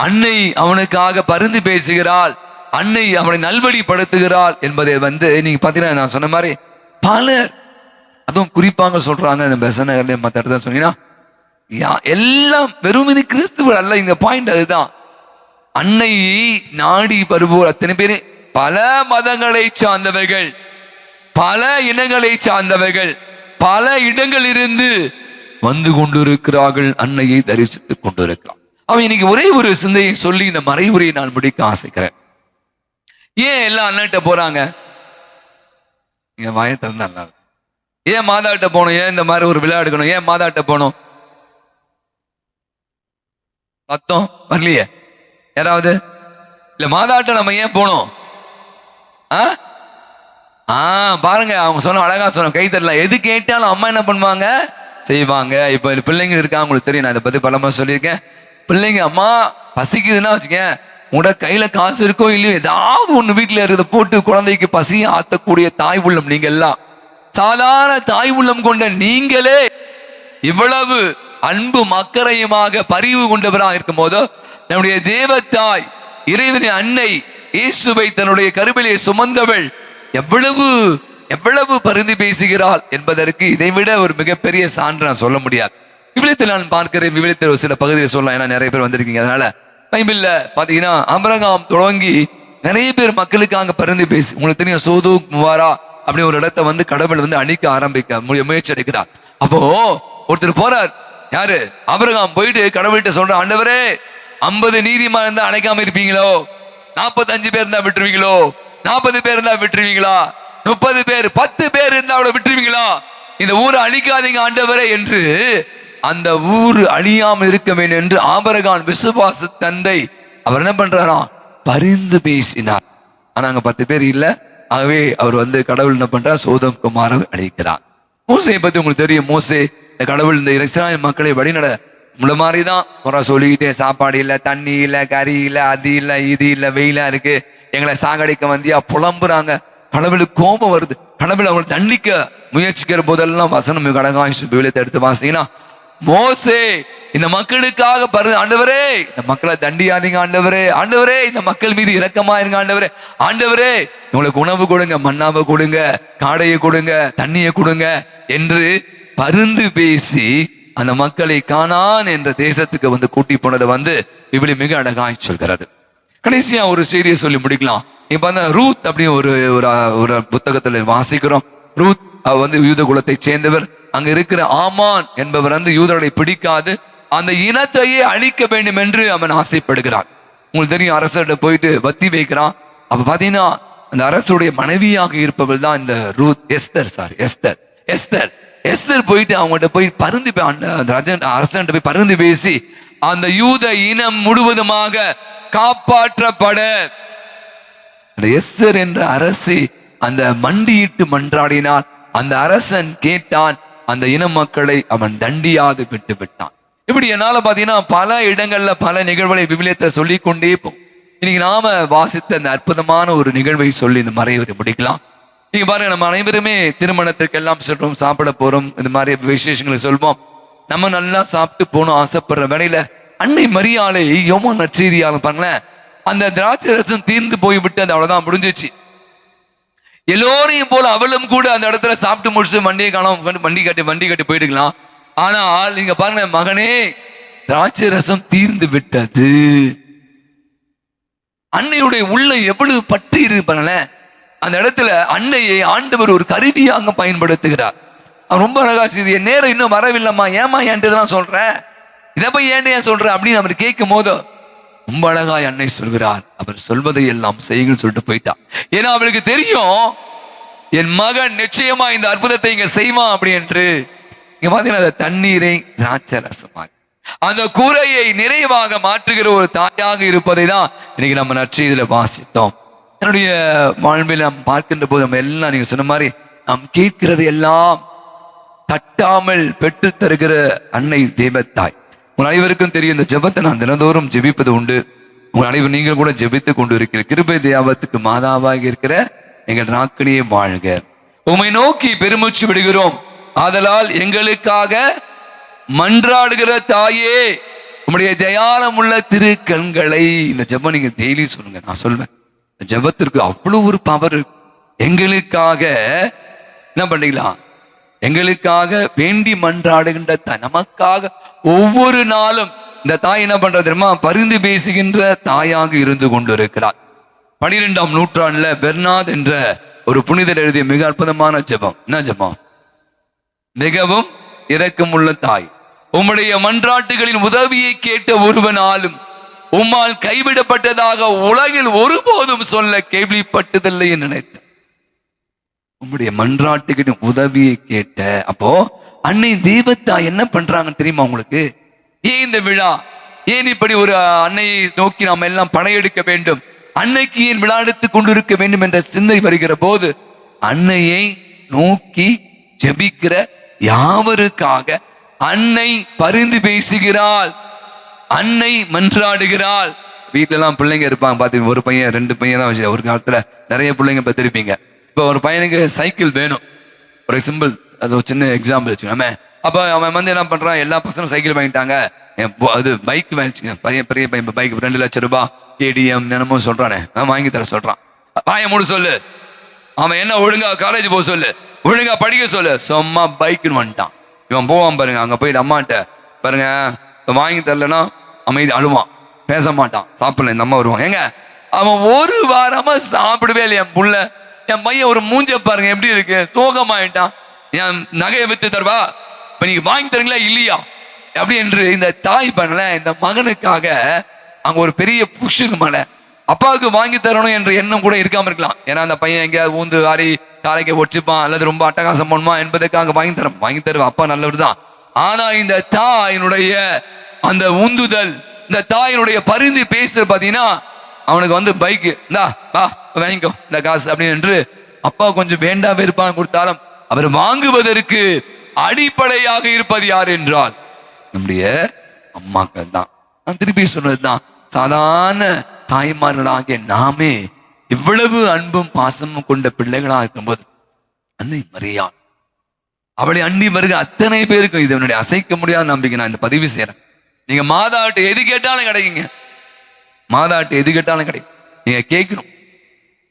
அன்னை அவனுக்காக பரிந்து பேசுகிறாள், அன்னை அவனை நல்வழிப்படுத்துகிறாள் என்பதை வந்து நீங்க பாத்தீங்கன்னா, நான் சொன்ன மாதிரி பலர், அதுவும் குறிப்பாக சொல்றாங்க இந்த பெசன்ட் நகர்ல மற்ற இடத்துல சொன்னீங்கன்னா, எல்லாம் வெறுமதி கிறிஸ்துவர் அல்ல. இந்த பாயிண்ட் அதுதான். அன்னையை நாடி வருவோர் அத்தனை பேரு பல மதங்களை சார்ந்தவர்கள், பல இனங்களை சார்ந்தவர்கள், பல இடங்களிலிருந்து வந்து கொண்டிருக்கிறார்கள், அன்னையை தரிசித்துக் கொண்டிருக்கிறார். அவன் இன்னைக்கு ஒரே ஒரு சிந்தையை சொல்லி இந்த மறைவுரையை நான் முடிக்க ஆசைக்கிறேன். ஏன் எல்லாம் அண்ணன்ட்ட போறாங்க? வாயை திறந்தா ஏன் மாதாட்ட போனோம்? ஏன் இந்த மாதிரி ஒரு விழா எடுக்கணும்? ஏன் மாதாட்ட போனோம்? சத்தம் வரலையே யாராவது? இல்ல மாதாட்ட நம்ம ஏன் போனோம்? பாருங்க, அவங்க சொன்ன அழகா சொன்ன, கை தரல. எது கேட்டாலும் அம்மா என்ன பண்ணுவாங்க, செய்வாங்க. இப்ப பிள்ளைங்க இருக்காங்க, உங்களுக்கு தெரியும், நான் இதை பத்தி பலமா சொல்லியிருக்கேன். பிள்ளைங்க அம்மா பசிக்குதுன்னா வச்சுக்கேன், உங்களோட கையில காசு இருக்கோ இல்லையோ, ஏதாவது ஒண்ணு வீட்டுல இருக்கிறத போட்டு குழந்தைக்கு பசியை ஆத்தக்கூடிய தாய் உள்ளம் நீங்க எல்லாம். சாதாரண தாய் உள்ளம் கொண்ட நீங்களே இவ்வளவு அன்பு மக்கரையுமாக பரிவு கொண்டவராக இருக்கும் போதோ, நம்முடைய தேவத்தாய் இறைவனின் அன்னை இயேசுவை தன்னுடைய கருவிலே சுமந்தவள் எவ்வளவு எவ்வளவு பரிந்து பேசுகிறாள் என்பதற்கு இதைவிட ஒரு மிகப்பெரிய சான்று நான் சொல்ல முடியாது. விவிலியத்தில் நான் பார்க்கிறேன், விவிலியத்தில் ஒரு சில பகுதியை சொல்லலாம், ஏன்னா நிறைய பேர் வந்திருக்கீங்க. அதனால பைபிள்ல பாத்தீங்கன்னா ஆபிரகாம் தொடங்கி நிறைய பேர் மக்களுக்காக பரிந்து பேசி, உங்களுக்கு தெரியும், சோதோம் குமாரா அப்படி ஒரு இடத்தை வந்து கடவுள் வந்து அழிக்க ஆரம்பிக்க முயற்சி எடுக்கிறார். அப்போ ஒருத்தர் போறார், யாரு? ஆபிரகாம் போயிட்டு கடவுள்கிட்ட சொல்ற, ஆண்டவரே 50 நீதிமான் இருந்தா அணைக்காம இருப்பீங்களோ? 45 பேர் இருந்தா விட்டுருவீங்களோ? 40 பேர் இருந்தா விட்டுருவீங்களா? 30 பேர் 10 பேர் இருந்தா அவளை விட்டுருவீங்களா? இந்த ஊரை அழிக்காதீங்க ஆண்டவரே என்று, அந்த ஊர் அழியாமல் இருக்க வேண்டும் என்று ஆபிரகாம் விசுவாச தந்தை அவர் என்ன பண்றாராம், பரிந்து பேசினார். ஆனா அங்க 10 பேர் இல்ல. ஆகவே அவர் வந்து கடவுள் என்ன பண்றார், சோதம் குமாரை அழிக்கிறார். மோசையை பத்தி உங்களுக்கு தெரியும். மோசே இந்த கடவுள் இந்த இஸ்ராயேல் மக்களை வழிநட முள்ள மாதிரிதான் குறை சொல்லிக்கிட்டே, சாப்பாடு இல்ல, தண்ணி இல்ல, கறி இல்ல, அது இல்ல, இது இல்ல, வெயிலா இருக்கு, எங்களை சாகடிக்க வந்தியா புலம்புறாங்க. கடவுளுக்கு கோபம் வருது. கடவுள் அவங்களை தண்டிக்க முயற்சிக்கிற போதெல்லாம் வசனம் விவிலியத்தை எடுத்து வாசிங்கன்னா, மோசே இந்த மக்களுக்காக ஆண்டவரே இந்த மக்களை தண்டியாதீங்க ஆண்டவரே, ஆண்டவரே இந்த மக்கள் மீது இரக்கமா இருங்க ஆண்டவரே, ஆண்டவரே உங்களுக்கு உணவு கொடுங்க, மன்னாவை கொடுங்க, காடையை கொடுங்க, தண்ணியை கொடுங்க என்று பரிந்து பேசி அந்த மக்களை கானான் என்ற தேசத்துக்கு வந்து கூட்டி போனதை வந்து விவிலியம் மிக அழகாய் சொல்கிறது. கடைசியா ஒரு செய்தியை சொல்லி முடிக்கலாம். இப்ப அந்த ரூத் அப்படி ஒரு ஒரு புத்தகத்துல வாசிக்கிறோம். ரூத் வந்து யூத குலத்தை சேர்ந்தவர். அங்க இருக்கிற ஆமான் என்பவர் வந்து யூதர்களை பிடிக்காது, அந்த இனத்தையே அழிக்க வேண்டும் என்று அவன் ஆசைப்படுகிறான். உங்களுக்கு தெரியும், அரசர்கிட்ட போயிட்டு வத்தி வைக்கிறான். அப்ப பாத்தீங்கன்னா அந்த அரசுடைய மனைவியாக இருப்பவள் தான் இந்த ரூத். எஸ்தர் போயிட்டு அவங்ககிட்ட போய் பருந்து அரசன்ட்ட போய் பருந்து பேசி அந்த யூத இனம் முழுவதுமாக காப்பாற்றப்பட அந்த எஸ்தர் என்ற அரசி அந்த மண்டியிட்டு மன்றாடினால் அந்த அரசன் கேட்டான், அந்த இன மக்களை அவன் தண்டியாது விட்டு விட்டான். இப்படி என்னால பாத்தீங்கன்னா பல இடங்கள்ல பல நிகழ்வுகளை விவிலியத்தை சொல்லிக் கொண்டே போ. இன்னைக்கு நாம வாசித்த அந்த அற்புதமான ஒரு நிகழ்வை சொல்லி இந்த மறைவை முடிக்கலாம். நீங்க பாருங்க, நம்ம அனைவருமே திருமணத்திற்கு எல்லாம் சொல்றோம், சாப்பிட போறோம், இந்த மாதிரி விசேஷங்களை சொல்வோம். நம்ம நல்லா சாப்பிட்டு போகணும் ஆசைப்படுற வேலையில அன்னை மரியாதை யோவான் நற்செய்தியாக பாருங்களேன், அந்த திராட்சை ரசம் தீர்ந்து போய்விட்டு அது அவ்வளவுதான் முடிஞ்சிச்சு. எல்லோரையும் போல அவளும் கூட அந்த இடத்துல சாப்பிட்டு முடிச்சு வண்டியை காணாம வண்டி கட்டி போயிட்டுக்கலாம். ஆனால் நீங்க பாருங்க, மகனே திராட்சை ரசம் தீர்ந்து விட்டது. அன்னையுடைய உள்ள எவ்வளவு பற்றி இருப்பாங்களேன். அந்த இடத்துல அன்னையை ஆண்டவர் ஒரு கருவியாக பயன்படுத்துகிறார். அவன் ரொம்ப அழகா செய்தி, என் நேரம் இன்னும் வரவில்லைம்மா, ஏமா ஏன்ட்டுதான் சொல்றேன், இதை போய் ஏன்ட்டு ஏன் சொல்ற அப்படின்னு அவர் கேட்கும் போது ரொம்ப அழகாய் அன்னை சொல்கிறார், அவர் சொல்வதை எல்லாம் செய்யுங்கள் சொல்லிட்டு போயிட்டா. ஏன்னா அவளுக்கு தெரியும், என் மகன் நிச்சயமா இந்த அற்புதத்தை இங்க செய்வான் அப்படி என்று. இங்க பாத்தீங்கன்னா அந்த தண்ணீரை திராட்சை ரசமாக அந்த கூரையை நிறைவாக மாற்றுகிற ஒரு தாயாக இருப்பதை தான் இன்னைக்கு நம்ம நற்செய்தியில வாசித்தோம். என்னுடைய வாழ்வில் நாம் பார்க்கின்ற போது நம்ம எல்லாம் நீங்க சொன்ன மாதிரி நாம் கேட்கிறது எல்லாம் தட்டாமல் பெற்று தருகிற அன்னை தேவத்தாய். உங்கள் அனைவருக்கும் தெரியும், இந்த ஜெபத்தை நான் தினந்தோறும் ஜெபிப்பது உண்டு. உங்கள் அனைவரும் நீங்கள் கூட ஜெபித்து கொண்டு இருக்கிற கிருபை தேவத்துக்கு மாதாவாக இருக்கிற எங்கள் நாட்களையே வாழ்க. உம்மை நோக்கி பெருமூச்சு விடுகிறோம், ஆதலால் எங்களுக்காக மன்றாடுகிற தாயே உம்முடைய தயாளம் உள்ள திரு கண்களை. இந்த ஜெபம் நீங்க டெய்லி சொல்லுங்க. நான் சொல்வேன், ஜெபத்திற்கு அவ்வளவு ஒரு பவர். எங்களுக்காக என்ன பண்ணிக்கலாம், எங்களுக்காக வேண்டி மன்றாடுகின்ற நமக்காக ஒவ்வொரு நாளும் இந்த தாய் என்ன பண்றது தெரியுமா, பரிந்து பேசுகின்ற தாயாக இருந்து கொண்டிருக்கிறார். 12ஆம் நூற்றாண்டுல பெர்னாத் என்ற ஒரு புனிதர் எழுதிய மிக அற்புதமான ஜெபம். என்ன ஜெபம்? மிகவும் இரக்கமுள்ள தாய், உம்முடைய மன்றாட்டுகளின் உதவியை கேட்ட ஒருவனாலும் உம்மால் கைவிடப்பட்டதாக உலகில் ஒருபோதும் சொல்ல கேள்விப்பட்டதில்லை என்று நினைத்த உம்முடைய மன்றாட்டுகளின் உதவியை கேட்ட. அப்போ அன்னை தெய்வத்தாய் என்ன பண்றாங்க தெரியுமா உங்களுக்கு? ஏன் இந்த விழா, ஏன் இப்படி ஒரு அன்னையை நோக்கி நாம் எல்லாம் படையெடுக்க வேண்டும், அன்னைக்கு ஏன் விழா எடுத்துக் கொண்டிருக்க வேண்டும் என்ற சிந்தனை வருகிற போது அன்னையை நோக்கி ஜெபிக்கிற யாவருக்காக அன்னை பரிந்து பேசுகிறாள், அன்னை மன்றாடுகிறாள். வீட்டுல எல்லாம் பிள்ளைங்க இருப்பாங்க பாத்தீங்க, ஒரு பையன் 2 பையன் தான் வச்சு. ஒரு காலத்துல நிறைய பிள்ளைங்க பார்த்திருப்பீங்க. இப்ப ஒரு பையனுக்கு சைக்கிள் வேணும், ஒரு சிம்பிள், அது ஒரு சின்ன எக்ஸாம்பிள் வச்சுக்கோமே. அப்ப அவன் வந்து என்ன பண்றான், எல்லா பசங்களும் சைக்கிள் வாங்கிட்டாங்க, அது பைக் வாங்கிச்சுங்க, பையன் பெரிய பையன் பைக் 2 லட்சம் ரூபாய் KDM என்னமோ சொல்றானே, வாங்கி தர சொல்றான். வாய மூடு சொல்லு, அவன் என்ன ஒழுங்கா காலேஜ் போக சொல்லு, ஒழுங்கா படிக்க சொல்லு, சும்மா பைக்குன்னு வந்துட்டான். இவன் போவான் பாருங்க, அங்க போயிட்டு அம்மாட்ட பாருங்க வாங்கி தரலன்னா அமைதி அழுவான், பேச மாட்டான், சாப்பிடல. இந்த அம்மா வருவான், ஏங்க அவன் ஒரு வாரமா சாப்பிடவே இல்லை என் புள்ள, என் பையன் ஒரு மூஞ்ச பாருங்க எப்படி இருக்கு, சோகமாயிட்டான், என் நகையை வித்து தருவா, இப்ப நீங்க வாங்கி தரீங்களா இல்லையா அப்படி என்று இந்த தாய் பண்ணல இந்த மகனுக்காக அங்க ஒரு பெரிய புஷுக்கு மேல அப்பாவுக்கு வாங்கி தரணும் என்ற எண்ணம் கூட இருக்காம இருக்கலாம். ஏன்னா அந்த பையன் எங்கேயாவது ஊந்து ஆடி காலைக்கு ஒடிச்சுப்பான் அல்லது ரொம்ப அட்டகாசம் பண்ணுமா என்பதற்காக வாங்கி தருவா, அப்பா நல்லவர் தான். ஆனா இந்த தாயினுடைய அந்த உந்துதல், இந்த தாயினுடைய பரிந்து பேசுறது பாத்தீங்கன்னா அவனுக்கு வந்து பைக்கு இந்தா வா வாங்கிக்கோ இந்த காசு அப்படின்னு என்று அப்பா கொஞ்சம் வேண்டாம் இருப்பான் கொடுத்தாலும் அவர் வாங்குவதற்கு அடிப்படையாக இருப்பது யார் என்றால் நம்முடைய அம்மாக்கள் தான். நான் திருப்பி சொன்னதுதான், சாதாரண தாய்மார்களாகிய நாமே இவ்வளவு அன்பும் பாசமும் கொண்ட பிள்ளைகளாக இருக்கும்போது அன்னை மரியாள் அவளை அண்டி வருகிற அத்தனை பேருக்கும் இது என்னுடைய அசைக்க முடியாத நம்பிக்கை. நான் இந்த பதிவு செய்யறேன். நீங்க மாதாட்டு எது கேட்டாலும் கிடைக்குங்க, மாதாட்டு எது கேட்டாலும் கிடைக்கும். நீங்க கேட்கணும்,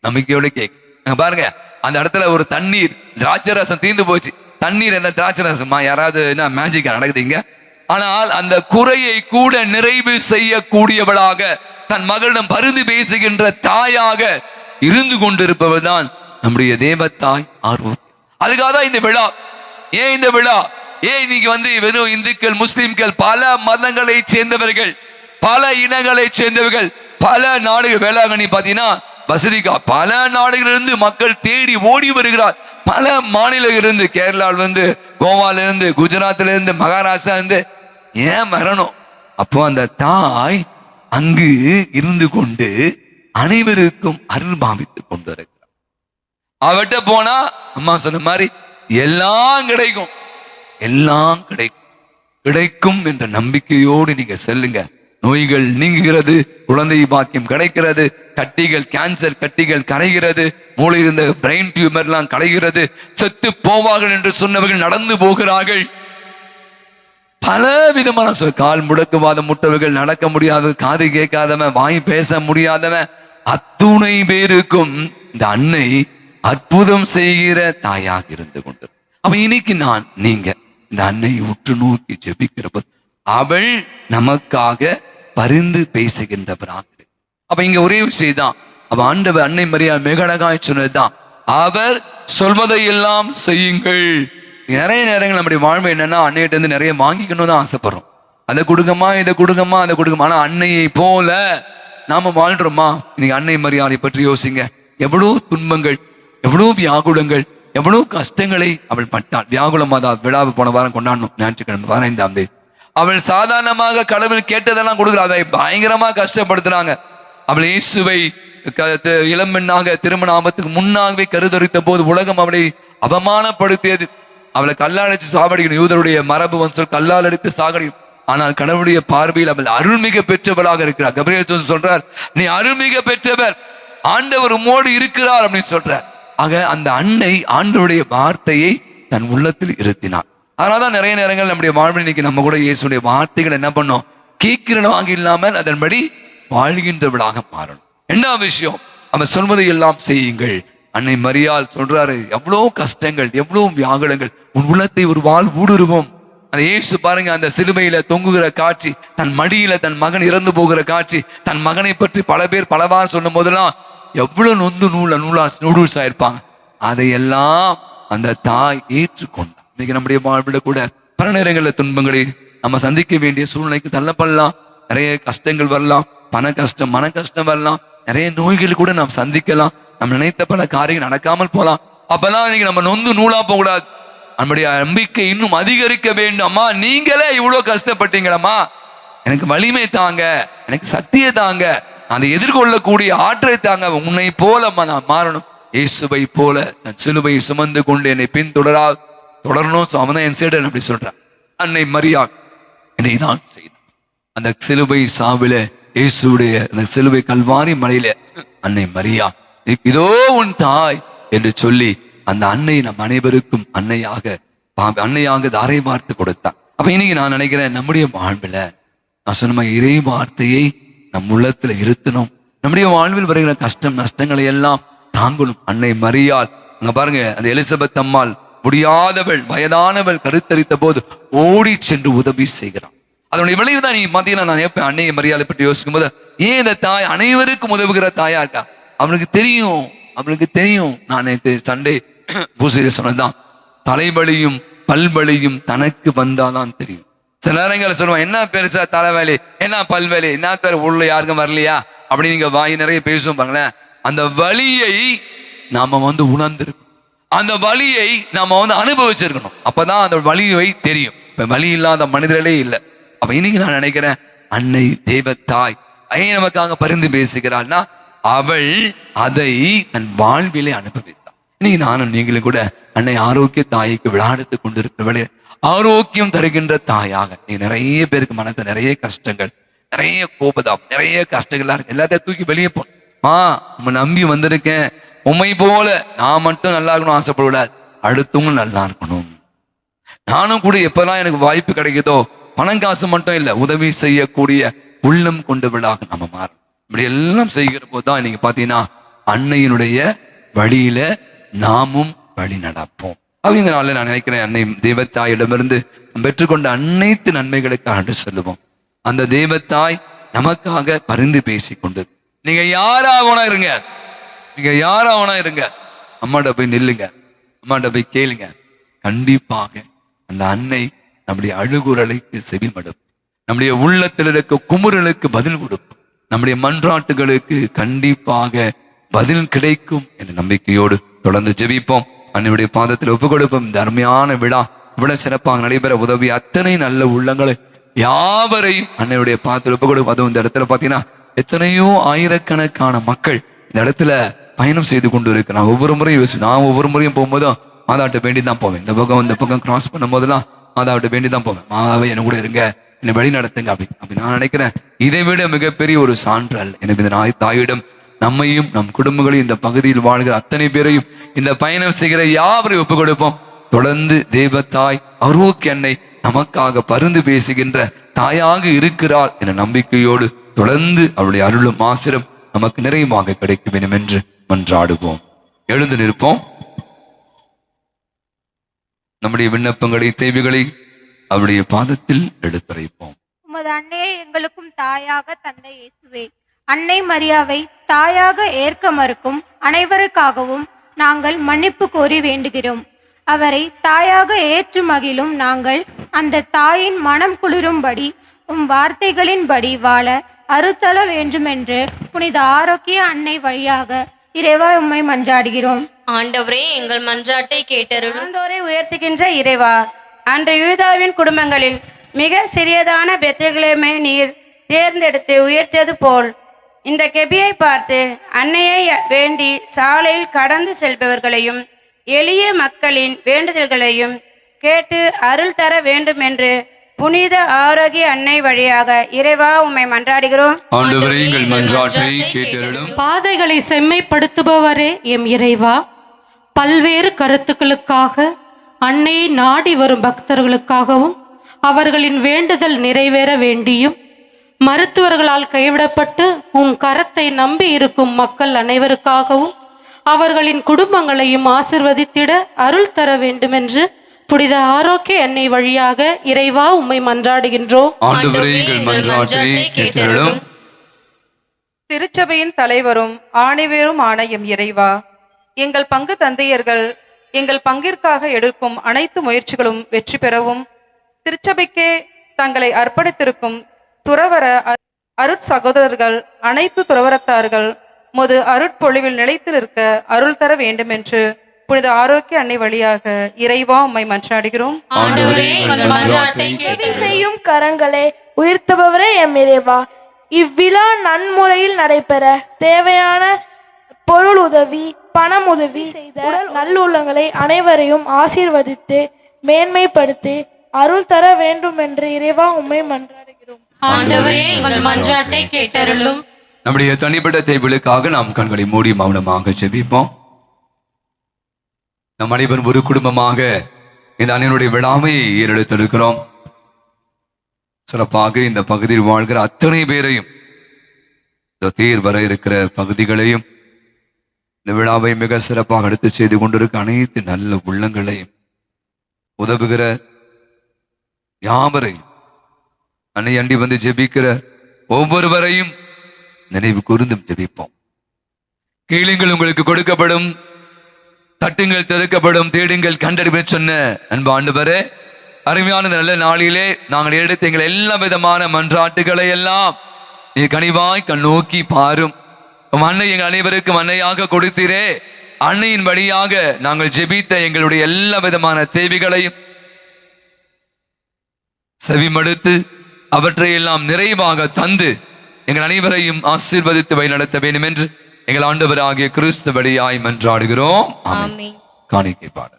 நம்பிக்கையோட கேட்க பாருங்க. அந்த இடத்துல ஒரு தண்ணீர் திராட்சை ரசம் தீர்ந்து போச்சு, தண்ணீர் என்ன திராட்சை ரசமா, யாராவது என்ன மேஜிக்கா நடக்குதுங்க? ஆனால் அந்த குறையை கூட நிறைவு செய்யக்கூடியவளாக தன் மகளிடம் பரிந்து பேசுகின்ற தாயாக இருந்து கொண்டிருப்பவர் தான் நம்முடைய தேவத்தாய் ஆரோக்கியம். அதுக்காக தான் இந்த விழா. ஏன் இந்த விழா? ஏன் இன்னைக்கு வெறும் இந்துக்கள், முஸ்லிம்கள், பல மதங்களை சேர்ந்தவர்கள், பல இனங்களை சேர்ந்தவர்கள், பல நாடுகள், வேளாங்கண்ணி பாத்தீங்கன்னா பசிலிக்கா, பல நாடுகளிலிருந்து மக்கள் தேடி ஓடி வருகிறார். பல மாநிலங்களிலிருந்து, கேரளாவிலிருந்து, கோவாலிருந்து, குஜராத்திலிருந்து, மகாராஷ்டிராவிலிருந்து. ஏன் வரணும்? அப்போ அந்த தாய் அங்கு இருந்து கொண்டு அனைவருக்கும் அருள் பாவித்துக் கொண்டு இருக்கிறார். அவட்ட போனா அம்மா சொன்ன மாதிரி எல்லாம் கிடைக்கும், எல்லாம் கிடைக்கும் என்ற நம்பிக்கையோடு நீங்க செல்லுங்க. நோய்கள் நீங்குகிறது, குழந்தை பாக்கியம் கிடைக்கிறது, கட்டிகள், கேன்சர் கட்டிகள் கரைகிறது, மூளையில் இருந்த பிரெயின் டியூமர்லாம் களைகிறது, செத்து போவார்கள் என்று சொன்னவர்கள் நடந்து போகிறார்கள். பல விதமான கால் முடக்குவாதம் முட்டவர்கள், நடக்க முடியாத, காது கேட்காதவன், வாய் பேச முடியாதவன், அத்துணை பேருக்கும் இந்த அன்னை அற்புதம் செய்கிற தாயாக இருந்து கொண்டு. அப்ப இன்னைக்கு நீங்க இந்த அன்னையை உற்று நோக்கி ஜெபிக்கிறப்ப அவள் நமக்காக பரிந்து பேசுகின்றவராக. அப்ப இங்க ஒரே விஷயம் தான், அவ ஆண்டவர் அன்னை மரியாள் மிக அழகாய் சொன்னதுதான், அவர் சொல்வதை எல்லாம் செய்யுங்கள். நிறைய நேரங்கள் நம்முடைய வாழ்வு என்னன்னா, அன்னையிட்ட இருந்து நிறைய வாங்கிக்கணும் தான் ஆசைப்படுறோம். அதை கொடுங்கம்மா, இதை கொடுங்கம்மா, அதை கொடுங்கம்மா. ஆனா அன்னையை போல நாம வாழ்றோமா? இன்னைக்கு அன்னை மரியாதை பற்றி யோசிங்க. எவ்வளவு துன்பங்கள், எவ்வளவு வியாகுலங்கள், எவ்வளவு கஷ்டங்களை அவள் பட்டாள். வியாகுல மாதா விழாவை போன வாரம் கொண்டாடணும், ஞாயிற்றுக்கிழமை 15ஆம் தேதி. அவள் சாதாரணமாக கடவுள் கேட்டதெல்லாம் கொடுக்குறா, அதை பயங்கரமா கஷ்டப்படுத்துறாங்க. அவள் இயேசுவை இளம்பெண்ணாக திருமண ஆபத்துக்கு முன்னாகவே கருதரித்த போது உலகம் அவளை அவமானப்படுத்தியது. அவளை கல்லால் சாகடிக்கணும், யூதருடைய மரபு சொல், கல்லால் அடித்து சாகடிக்கணும். ஆனால் கடவுளுடைய பார்வையில் அவள் அருள்மிக பெற்றவளாக இருக்கிறார். கபிரியேல் சொல்றார், நீ அருள்மிக பெற்றவர், ஆண்டவர் உம்மோடு இருக்கிறார் அப்படின்னு சொல்றார். ஆக அந்த அன்னை ஆண்டவருடைய வார்த்தையை தன் உள்ளத்தில் இருத்தினார். அதனால்தான் நிறைய நேரங்கள் நம்முடைய வாழ்வில் இன்னைக்கு நம்ம கூட இயேசுடைய வார்த்தைகள் என்ன பண்ணோம், கேட்கிறவங்க இல்லாமல் அதன்படி வாழ்கின்றவளாக மாறணும். இரண்டாவது விஷயம், அவன் சொல்வதை எல்லாம் செய்யுங்கள். அன்னை மரியாள் சொல்றாரு, எவ்வளவு கஷ்டங்கள், எவ்வளவு வியாகுலங்கள், உன் உள்ளத்தை ஒரு வாழ் ஊடுருவோம். அந்த இயேசு பாருங்க, அந்த சிலுவையில தொங்குகிற காட்சி, தன் மடியில தன் மகன் இறந்து போகிற காட்சி, தன் மகனை பற்றி பல பேர் பலவாறு சொல்லும் போதெல்லாம் எவ்வளவு நொந்து நூடுல்ஸ் ஆயிருப்பாங்க. அதையெல்லாம் அந்த தாய் ஏற்றுக்கொண்டார். இன்னைக்கு நம்முடைய வாழ்வில் கூட பல நேரங்களில் துன்பங்களை நம்ம சந்திக்க வேண்டிய சூழ்நிலைக்கு தள்ளப்படலாம். நிறைய கஷ்டங்கள் வரலாம், பண கஷ்டம், மன கஷ்டம் வரலாம், நிறைய நோய்கள் கூட நாம் சந்திக்கலாம். நம்ம நினைத்த பல காரியங்கள் நடக்காமல் போலாம். அப்பெல்லாம் இன்னைக்கு நம்ம நொந்து நூலா போகக்கூடாது. நம்முடைய நம்பிக்கை இன்னும் அதிகரிக்க வேண்டும். அம்மா, நீங்களே இவ்வளவு கஷ்டப்பட்டீங்களம்மா, எனக்கு வலிமை தாங்க, எனக்கு சக்தியை தாங்க, அதை எதிர்கொள்ளக்கூடிய ஆற்றை தாங்க. உன்னை போல நான் மாறணும், இயேசுவை போல நான் சிலுவை சுமந்து கொண்டு என்னை தொடரணும். அவன் என் சீடன் அப்படி சொல்றான். அன்னை மரியாள் இதை தான் செய்தார். அந்த சிலுவை சாவில, இயேசுடைய அந்த சிலுவை கல்வாரி மலையில அன்னை மரியாள் இதோ உன் தாய் என்று சொல்லி அந்த அன்னையை நம் அனைவருக்கும் அன்னையாக தாரை பார்த்து கொடுத்தார். அப்ப இன்னைக்கு நான் நினைக்கிறேன், நம்முடைய வாழ்வில் நான் சொன்ன இறை வார்த்தையை நம் உள்ளத்துல இருத்தணும். நம்முடைய வாழ்வில் வருகிற கஷ்டம் நஷ்டங்களை எல்லாம் தாங்கணும். அன்னை மரியாள் அங்க பாருங்க, அந்த எலிசபெத் அம்மாள் முடியாதவள், வயதானவள், கருத்தரித்த போது ஓடி சென்று உதவி செய்கிறான். அதனுடைய விளைவுதான் நீ பாத்தீங்கன்னா, நான் எப்ப அன்னையை மரியாதை பற்றி யோசிக்கும் போது, ஏன் இந்த தாய் அனைவருக்கும் உதவுகிற தாயா இருக்கா? அவளுக்கு தெரியும். நான் நேற்று சண்டே பூசையில சொன்னதுதான், தலைவலியும் பல்வலியும் தனக்கு வந்தாதான் தெரியும். சில நேரங்கள் சொல்லுவான், என்ன பெருசா தலைவலி, என்ன பல்வலி, என்ன பேர் உள்ள யாருக்கும் வரலையா அப்படின்னு நீங்க வாய் நிறைய பேசுவோம் பாருங்களேன். அந்த வலியை நாம உணர்ந்திருக்கணும், அந்த வலியை நாம அனுபவிச்சிருக்கணும். அப்பதான் அந்த வலியை தெரியும். இப்ப வலி இல்லாத மனிதர்களே இல்லை. அப்ப இன்னைக்கு நான் நினைக்கிறேன், அன்னை தெய்வத்தாய் ஐய நமக்காக பரிந்து பேசுகிறாள்னா, அவள் அதை தன் வாழ்விலே அனுபவித்தாள். இன்னைக்கு நானும் நீங்களும் கூட அன்னை ஆரோக்கிய தாய்க்கு விளையாடுத்து கொண்டிருக்கிறவளே, ஆரோக்கியம் தருகின்ற தாயாக. நீ நிறைய பேருக்கு மனது நிறைய கஷ்டங்கள், நிறைய கோபதாம், நிறைய கஷ்டங்களா இருக்கு. எல்லாத்தையும் தூக்கி வெளியே நம்ம நம்பி வந்திருக்கேன். உண்மை போல நான் மட்டும் நல்லா இருக்கணும் ஆசைப்படக்கூடாது, அடுத்தவங்க நல்லா இருக்கணும். நானும் கூட எப்பெல்லாம் எனக்கு வாய்ப்பு கிடைக்குதோ, பணம் காசு மட்டும் இல்லை, உதவி செய்யக்கூடிய உள்ளம் கொண்டவளாக நம்ம மாறணும். இப்படி எல்லாம் செய்கிற போதுதான் நீங்க பாத்தீங்கன்னா அன்னையினுடைய வழியில நாமும் வழி நடப்போம். அப்படிங்கிற நாளில் நான் நினைக்கிறேன், அன்னை தெய்வத்தாயிடமிருந்து பெற்றுக்கொண்ட அனைத்து நன்மைகளுக்காக சொல்லுவோம். அந்த தெய்வத்தாய் நமக்காக பரிந்து பேசி கொண்டு, நீங்க யாராகணும் இருங்க, நீங்க யாராவனா இருங்க, அம்மாட்ட போய் நில்லுங்க, அம்மாட்ட போய் கேளுங்க. கண்டிப்பாக அந்த அன்னை நம்முடைய அழுகுரலுக்கு செவிமடும், நம்முடைய உள்ளத்தில் இருக்க குமுறலுக்கு பதில் கொடுக்கும், நம்முடைய மன்றாட்டுகளுக்கு கண்டிப்பாக பதில் கிடைக்கும் என்ற நம்பிக்கையோடு தொடர்ந்து ஜெபிப்போம். அன்னையுடைய பாதத்தில் ஒப்பு கொடுப்போம். இந்த அருமையான விழா இவ்வளவு சிறப்பாக நடைபெற உதவி அத்தனை நல்ல உள்ளங்களை யாவரையும் அன்னையுடைய பாதத்தில் ஒப்பு கொடுப்போம். அதுவும் இந்த இடத்துல பாத்தீங்கன்னா எத்தனையோ ஆயிரக்கணக்கான மக்கள் இந்த இடத்துல பயணம் செய்து கொண்டு இருக்கு. நான் ஒவ்வொரு முறையும் போகும்போதும் மாதாவிட்ட வேண்டி தான் போவேன். இந்த பக்கம் கிராஸ் பண்ணும் போதெல்லாம் மாதாவிட்ட வேண்டி தான் போவேன். மாதாவை என்ன கூட இருங்க, என்னை வழி நடத்துங்க அப்படி நான் நினைக்கிறேன். இதை விட மிகப்பெரிய ஒரு சான்றல். எனவே இந்த தாயிடம் நம்மையும் நம் குடும்பங்களையும் இந்த பகுதியில் வாழ்கிற அத்தனை பேரையும் இந்த பயணம் செய்கிற யாவரையும் ஒப்புக் கொடுப்போம். தொடர்ந்து தெய்வத்தாய் ஆரோக்கிய அன்னை நமக்காக பரிந்து பேசுகின்ற தாயாக இருக்கிறாள் என்ற நம்பிக்கையோடு தொடர்ந்து அவருடைய அருளும் ஆசிரம் நமக்கு நிறைவாக கிடைக்க வேண்டும் என்று மன்றாடுவோம். எழுந்து நிற்போம். நம்முடைய விண்ணப்பங்களை தேவைகளை அவருடைய பாதத்தில் எடுத்துரைப்போம். உமது அன்னையை எங்களுக்கும் தாயாக தந்த இயேசுவே, அன்னை மரியாவை தாயாக ஏற்க மறுக்கும் அனைவருக்காகவும் நாங்கள் மன்னிப்பு கோரி வேண்டுகிறோம். அவரை தாயாக ஏற்று மகிழும் நாங்கள் அந்த தாயின் மனம் குளிரும்படி வார்த்தைகளின்படி வாழ அருத்தல வேண்டுமென்று புனித ஆரோக்கிய அன்னை வழியாக இறைவா உம்மை மன்றாடுகிறோம். ஆண்டவரே, எங்கள் மன்றாட்டை கேட்டருளும். உயர்த்துகின்ற இறைவா, அன்று யூதாவின் குடும்பங்களில் மிக சிறியதான பெத்லகேமை நீர் தேர்ந்தெடுத்து உயர்த்தியது போல் இந்த கெபியை பார்த்து அன்னையை வேண்டி சாலையில் கடந்து செல்பவர்களையும் எளிய மக்களின் வேண்டுதல்களையும் கேட்டு அருள் தர வேண்டும் என்று புனித ஆரோக்கிய அன்னை வழியாக இறைவா உம்மை மன்றாடுகிறோம். பாதைகளை செம்மைப்படுத்துபவரே எம் இறைவா, பல்வேறு கருத்துக்களுக்காக அன்னையை நாடி வரும் பக்தர்களுக்காகவும் அவர்களின் வேண்டுதல் நிறைவேற வேண்டியும் மருத்துவர்களால் கைவிடப்பட்டு உம் கரத்தை நம்பி இருக்கும் மக்கள் அனைவருக்காகவும் அவர்களின் குடும்பங்களையும் ஆசிர்வதித்திட அருள் தர வேண்டுமென்று புனித ஆரோக்கிய அன்னை வழியாக இறைவா உம்மை மன்றாடுகின்றோம். திருச்சபையின் தலைவரும் ஆணிவேரும் ஆன எம் இறைவா, எங்கள் பங்கு தந்தையர்கள் எங்கள் பங்கிற்காக எடுக்கும் அனைத்து முயற்சிகளும் வெற்றி பெறவும், திருச்சபைக்கே தங்களை அர்ப்பணித்திருக்கும் துறவர அருட்சகோதரர்கள் அனைத்து துறவரத்தார்கள் முது அருட்பொழிவில் நிலைத்து நிற்க அருள் தர வேண்டும் என்று புனித ஆரோக்கிய அன்னை வழியாக இறைவா உம்மை மன்றாடுகிறோம். செய்யும் கரங்களை உயர்த்துபவரே எம் இறைவா, இவ்விழா நன்முறையில் நடைபெற தேவையான பொருள் உதவி, பணம் உதவி செய்த நல்லுள்ளங்களை அனைவரையும் ஆசீர்வதித்து மேன்மைப்படுத்தி அருள் தர வேண்டும் என்று இறைவா உம்மை மன்றாடுகிறோம். ஆண்டவரே, எங்கள் மன்றாட்டை கேட்டருளும். நம்முடைய தனிப்பட்ட தேவைகளுக்காக நாம் கண்களை மூடி மௌனமாக ஜெபிப்போம். நம் அனைவரும் ஒரு குடும்பமாக இந்த அன்னையினுடைய விழாவை ஏறெடுத்திருக்கிறோம். சிறப்பாக இந்த பகுதியில் வாழ்கிற அத்தனை பேரையும், இந்த தேர் வர இருக்கிற பகுதிகளையும், இந்த விழாவை மிக சிறப்பாக எடுத்து செய்து கொண்டிருக்க அனைத்து நல்ல உள்ளங்களையும், உதவுகிற யாவரையும், அன்னை அண்டி வந்து ஜெபிக்கிற ஒவ்வொருவரையும் நினைவு கூர்ந்தும் ஜெபிப்போம். கேளுங்கள் உங்களுக்கு கொடுக்கப்படும், தட்டுங்கள் திறக்கப்படும், தேடுங்கள் கண்டறிவு சொன்ன அன்பு ஆண்டவரே, அருமையான நல்ல நாளிலே நாங்கள் எடுத்த எங்கள் எல்லா விதமான மன்றாட்டுகளை எல்லாம் நீ கனிவாய் கண்ணோக்கி பாரும். அன்னை எங்கள் அனைவருக்கும் அன்னையாக கொடுத்தீரே, அன்னையின் வழியாக நாங்கள் ஜெபித்த எங்களுடைய எல்லா விதமான தேவைகளையும் செவிமடுத்து அவற்றையெல்லாம் நிறைவாக தந்து எங்கள் அனைவரையும் ஆசீர்வதித்து வழி நடத்த வேண்டும் என்று எங்கள் ஆண்டவராகிய கிறிஸ்து வழியாய் மன்றாடுகிறோம். ஆமென். காணிக்கை பாட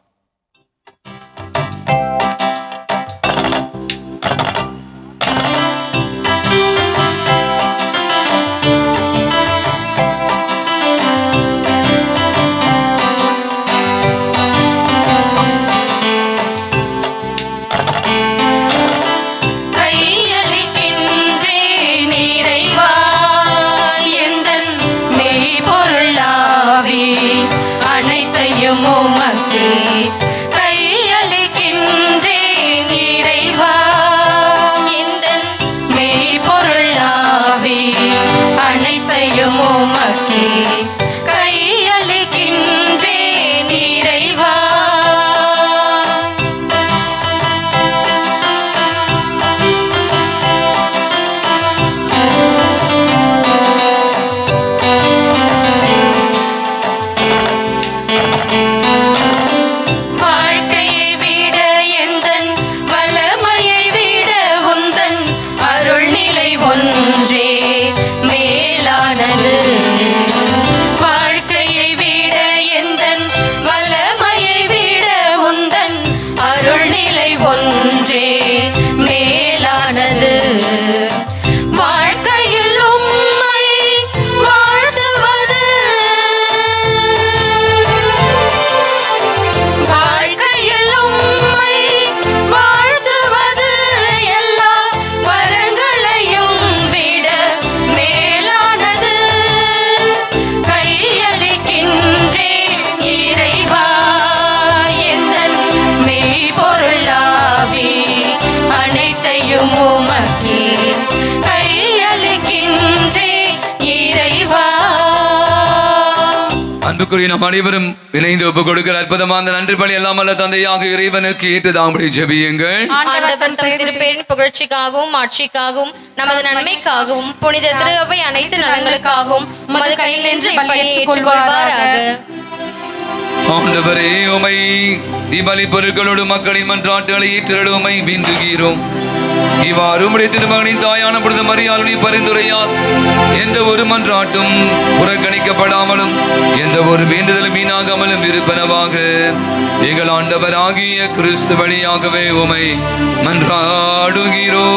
கையளிக்கின்றேன் அன்புக்குரிய நாம் அனைவரும் இணைந்து ஒப்புக் கொடுக்கிற அற்புதமான நன்றி பலி எல்லாம் அல்ல தந்தையாக இறைவனுக்கு ஏற்றதாம்படி ஜெபியுங்கள். ஆண்டவர் தம் திருப்பேரின் புகழ்ச்சிக்காகவும் ஆட்சிக்காகவும் நமது நன்மைக்காகவும் புனித திரு அவை அனைத்து நலங்களுக்காகவும் உமது கையில் நின்று இப்பலியை ஏற்றுக்கொள்வாராக. ஆண்டவரே, உமை தீபாவளி பொருட்களோடு மக்களின் மன்றாட்டுகளை ஏற்றிட உமை வேண்டுகிறோம். இவ்வாறு உம்முடைய திருமகனின் தாயான புனித மரியாளுடைய பரிந்துரையால் எந்த ஒரு மன்றாட்டும் புறக்கணிக்கப்படாமலும் எந்த ஒரு வேண்டுதலும் வீணாகாமலும் இருப்பனவாக எங்கள் ஆண்டவராகிய கிறிஸ்து வழியாகவே உமை மன்றாடுகிறோம்.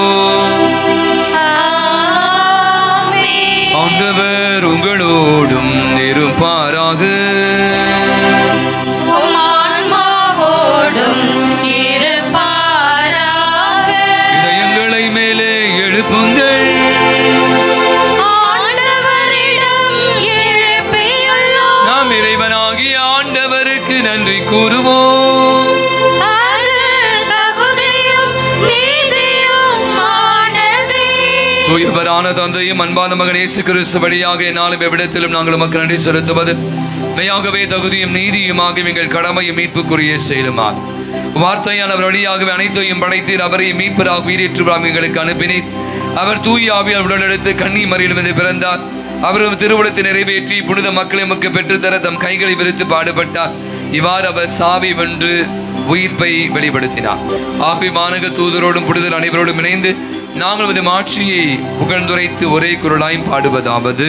ஆண்டவர் உங்களோடும் இருப்பாராக. இதயங்களை மேலே எழுப்புங்கள். நாம் இறைவனாகிய ஆண்டவருக்கு நன்றி கூறுவோம். தூயவரான தந்தையும் அன்பான மகன் இயேசு கிறிஸ்து வழியாக என்னாலும் எவ்விடத்திலும் நாங்கள் உமக்கு நன்றி செலுத்துவது மெய்யாகவே தகுதியும் நீதியுமாக எங்கள் கடமையும் மீட்புக்குரிய செயலுமார். வார்த்தையானவர் வழியாகவே அனைத்தையும் படைத்தீர். அவரை மீட்பராக உயிரேற்றுவார் எங்களுக்கு அனுப்பினீர். அவர் தூய ஆவியால் உடலெடுத்து கன்னி மறியிலிருந்து பிறந்தார். அவரும் திருவுளத்தை நிறைவேற்றி புனித மக்களை எமக்கு பெற்றுத்தர தம் கைகளை விரித்து பாடுபட்டார். இவ்வாறு அவர் சாவி வென்று உயிர்ப்பை வெளிப்படுத்தினார். ஆகவே மாநக தூதரோடும் புனிதர் அனைவரோடும் இணைந்து நாங்கள் வந்து மாட்சியை புகழ்ந்துரைத்து ஒரே குரலாயும் பாடுவதாவது: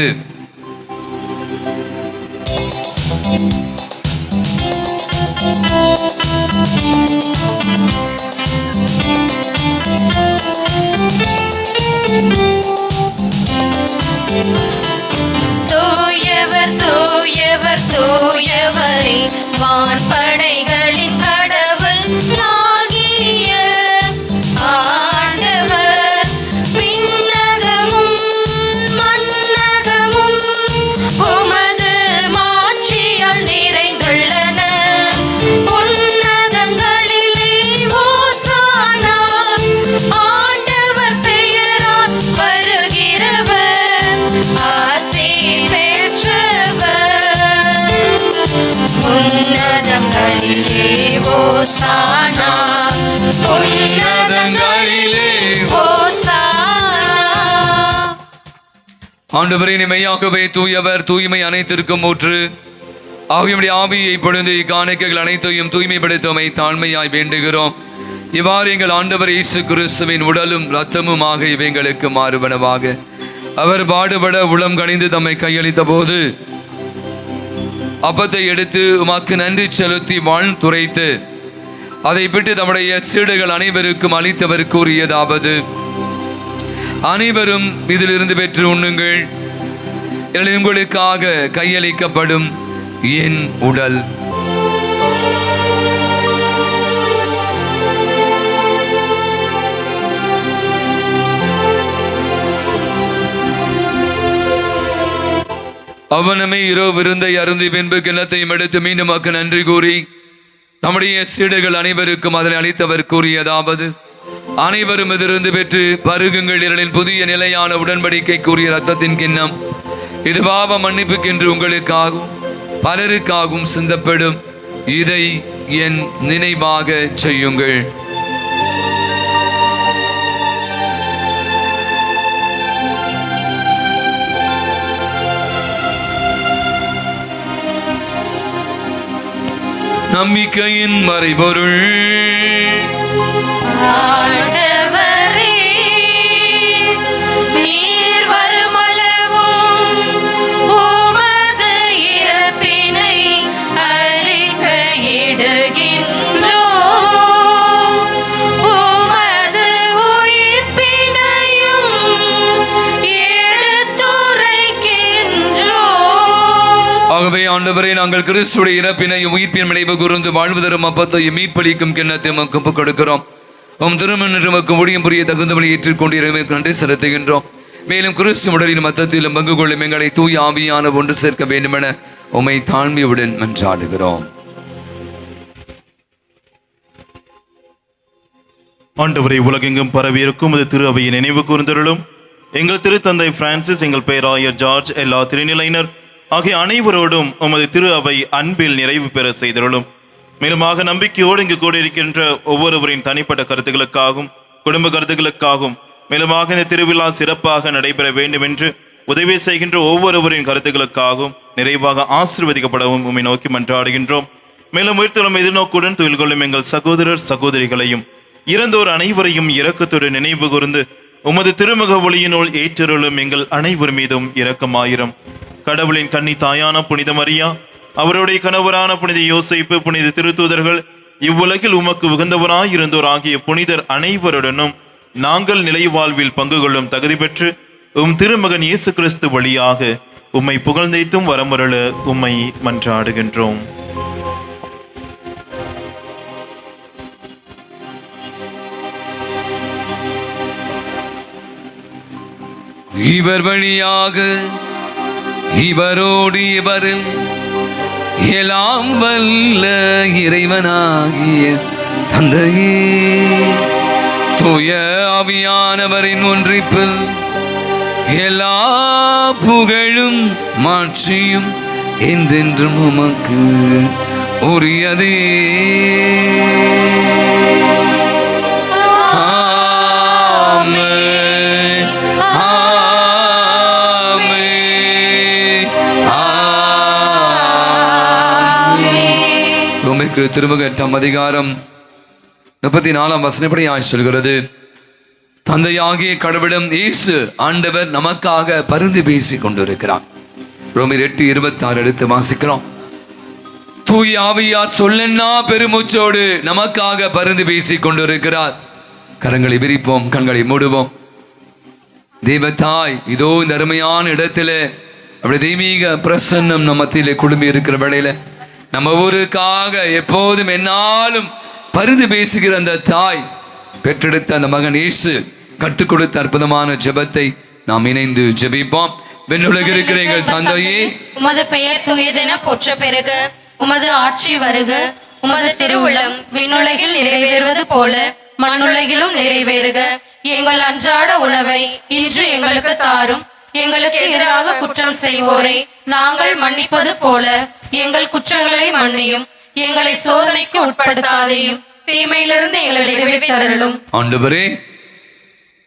தூயவர் தூயவர் தூயவரே, வான்படைகளின் கடவுள் ஆகிய ஆண்டவர், விண்ணகமும் மண்ணகமும் உமது மாட்சியால் நிறைந்துள்ளன. உன்னதங்களிலே ஓசானா, ஆண்டவர் பெயரால் வருகிறவர் ஆசி பெற்றவர். உன்னதங்களிலே ஓசானா, உன்னதங்களிலே ஓசானா. ஆண்டவரே, மெய்யாகவே தூயவர், தூய்மை அனைத்திற்கும் ஊற்று. ஆகிய ஆவியை பொழுது இக்காணிக்கைகள் அனைத்தையும் தூய்மைப்படுத்தமை தாழ்மையாய் வேண்டுகிறோம். இவ்வாறு எங்கள் ஆண்டவர் இயேசு கிறிஸ்துவின் உடலும் இரத்தமுமாக இவைங்களுக்கு மாறுபனவாக. அவர் பாடுபட உளம் கனிந்து தம்மை கையளித்த போது அப்பத்தை எடுத்து உமக்கு நன்றி செலுத்தி வாழ்த்துரைத்து அதை விட்டு தம்முடைய சீடர்கள் அனைவருக்கும் அளித்தவர் கூறியதாவது: அனைவரும் இதிலிருந்து பெற்று உண்ணுங்கள். உங்களுக்காக கையளிக்கப்படும் என் உடல். அவனமே இரவு விருந்தை அருந்தி பின்பு கிண்ணத்தையும் எடுத்து மீண்டும் மக்கு நன்றி கூறி நம்முடைய சீடர்கள் அனைவருக்கும் அதனை அளித்தவர் கூறியதாவது: அனைவரும் இதிலிருந்து பெற்று பருகுங்கள். இரளின் புதிய நிலையான உடன்படிக்கை கூறிய இரத்தத்தின் கிண்ணம். இது பாவ மன்னிப்புக்கென்று உங்களுக்காகவும் பலருக்காகவும் சிந்தப்படும். இதை என் நினைவாக செய்யுங்கள். நம்பிக்கையின் மறைபொருள். ஆண்டவரே, நீர் வருமளவும் உமது இறப்பினை அறிக்கையிடுகின்றோம். உமது உயிர்ப்பினையும் எடுத்துரைக்கின்றோம். ஆகவே ஆண்டவரே, நாங்கள் கிறிஸ்துடைய இறப்பினையும் உயிர்ப்பின் விளைவு கூர்ந்து வாழ்வுதரும் அப்பத்தையும் மீட்பளிக்கும் கிண்ணத்தை உமக்கு ஒப்புக் கொடுக்கிறோம். உம் திருமணக்கு முடியும் புரிய தகுந்தவளை ஏற்றுக்கொண்டு நன்றி செலுத்துகின்றோம். மேலும் கிறிஸ்து உடலின் மத்தத்திலும் பங்கு கொள்ளும் எங்களை தூய ஆவியான ஒன்று சேர்க்க வேண்டுமென உம்மை தாழ்மையுடன் மன்றாடுகிறோம். ஆண்டவரை உலகெங்கும் பரவியிருக்கும் அது திரு அவையை நினைவு கூர்ந்தருளும். எங்கள் திருத்தந்தை பிரான்சிஸ், எங்கள் பேராயர் ஜார்ஜ், எல்லா திருநிலையினர், ஆகிய அனைவரோடும் உமது திரு அவை அன்பில் நிறைவு பெற செய்தருளும். மேலுமாக நம்பிக்கையோடு இங்கு கூடியிருக்கின்ற ஒவ்வொருவரின் தனிப்பட்ட கருத்துக்களுக்காகவும் குடும்ப கருத்துக்களுக்காகவும் மேலுமாக இந்த திருவிழா சிறப்பாக நடைபெற வேண்டும் என்று உதவி செய்கின்ற ஒவ்வொருவரின் கருத்துக்களுக்காகவும் நிறைவாக ஆசீர்வதிக்கப்படவும் உம்மை நோக்கி மன்றாடுகின்றோம். மேலும் உயிர்த்தெழும் எதிர்நோக்குடன் துயில் கொள்ளும் எங்கள் சகோதரர் சகோதரிகளையும் இறந்தோர் அனைவரையும் இரக்கத்துடன் நினைவு கூர்ந்து உமது திருமுக ஒளியினுள் ஏற்றருளும் எங்கள் அனைவர் மீதும் இரக்கமாயிரம். கடவுளின் கன்னி தாயான புனித மரியா, அவருடைய கணவரான புனித யோசேப்பு, புனித திருத்தூதர்கள், இவ்வுலகில் உமக்கு உகந்தவராய் இருந்தோர் ஆகிய புனிதர் அனைவருடனும் நாங்கள் நிலை வாழ்வில் பங்கு கொள்ளும் தகுதி பெற்று உம் திருமகன் இயேசு கிறிஸ்து வழியாக உம்மை புகழ்ந்தேத்தும் வரமருள உம்மை மன்றாடுகின்றோம். இவர் வழியாக இவரோடு இவரில் எல்லாம் வல்ல இறைவனாகிய தந்தையே, தூய ஆவியானவரின் ஒன்றிப்பில் எல்லா புகழும் மாட்சியும் என்றென்றும் உமக்கு உரியதே. திருமுக 8 அதிகாரம் 34 வசனப்படி சொல்கிறது, தந்தையாகிய கடவுளிடம் இயேசு ஆண்டவர் நமக்காக பரிந்து பேசிக் கொண்டிருக்கிறார். ரோமர் 8:26 எடுத்து வாசிக்கிறோம். தூய ஆவியார் சொல்லென்னா பெருமூச்சோடு நமக்காக பரிந்து பேசிக் கொண்டிருக்கிறார். கரங்களை விரிப்போம், கண்களை மூடுவோம். தெய்வத்தாய் இதோ இந்த அருமையான இடத்துல அப்படி தெய்வீக பிரசன்னம் நம்ம மத்தியிலே குழுமி இருக்கிற வேளையில நம்ம ஊருக்காக எப்போதும் என்னாலும் பரிந்து பேசுகிற அந்த தாய் பெற்றெடுத்த அந்த மகன் இயேசு கற்றுக் கொடுத்த அற்புதமான ஜெபத்தை நாம் இணைந்து ஜெபிப்போம். விண்ணுலகில் இருக்கிற எங்கள் தந்தையே, உமது பெயர் தூயதென போற்ற பெருக, உமது ஆட்சி வருக, உமது திருவுள்ளம் விண்ணுலகில் நிறைவேறுவது போல மண்ணுலகிலும் நிறைவேறுக. எங்கள் அன்றாட உணவை இன்று எங்களுக்கு தாரும். எங்களுக்கு எதிராக குற்றம் செய்வோரை நாங்கள் மன்னிப்பது போல எங்கள் குற்றங்களை மன்னியும். எங்களை சோதனைக்கு உட்படுத்தாதையும் தீமையிலிருந்து எங்களை விடுவித்தருளும். ஆண்டவரே,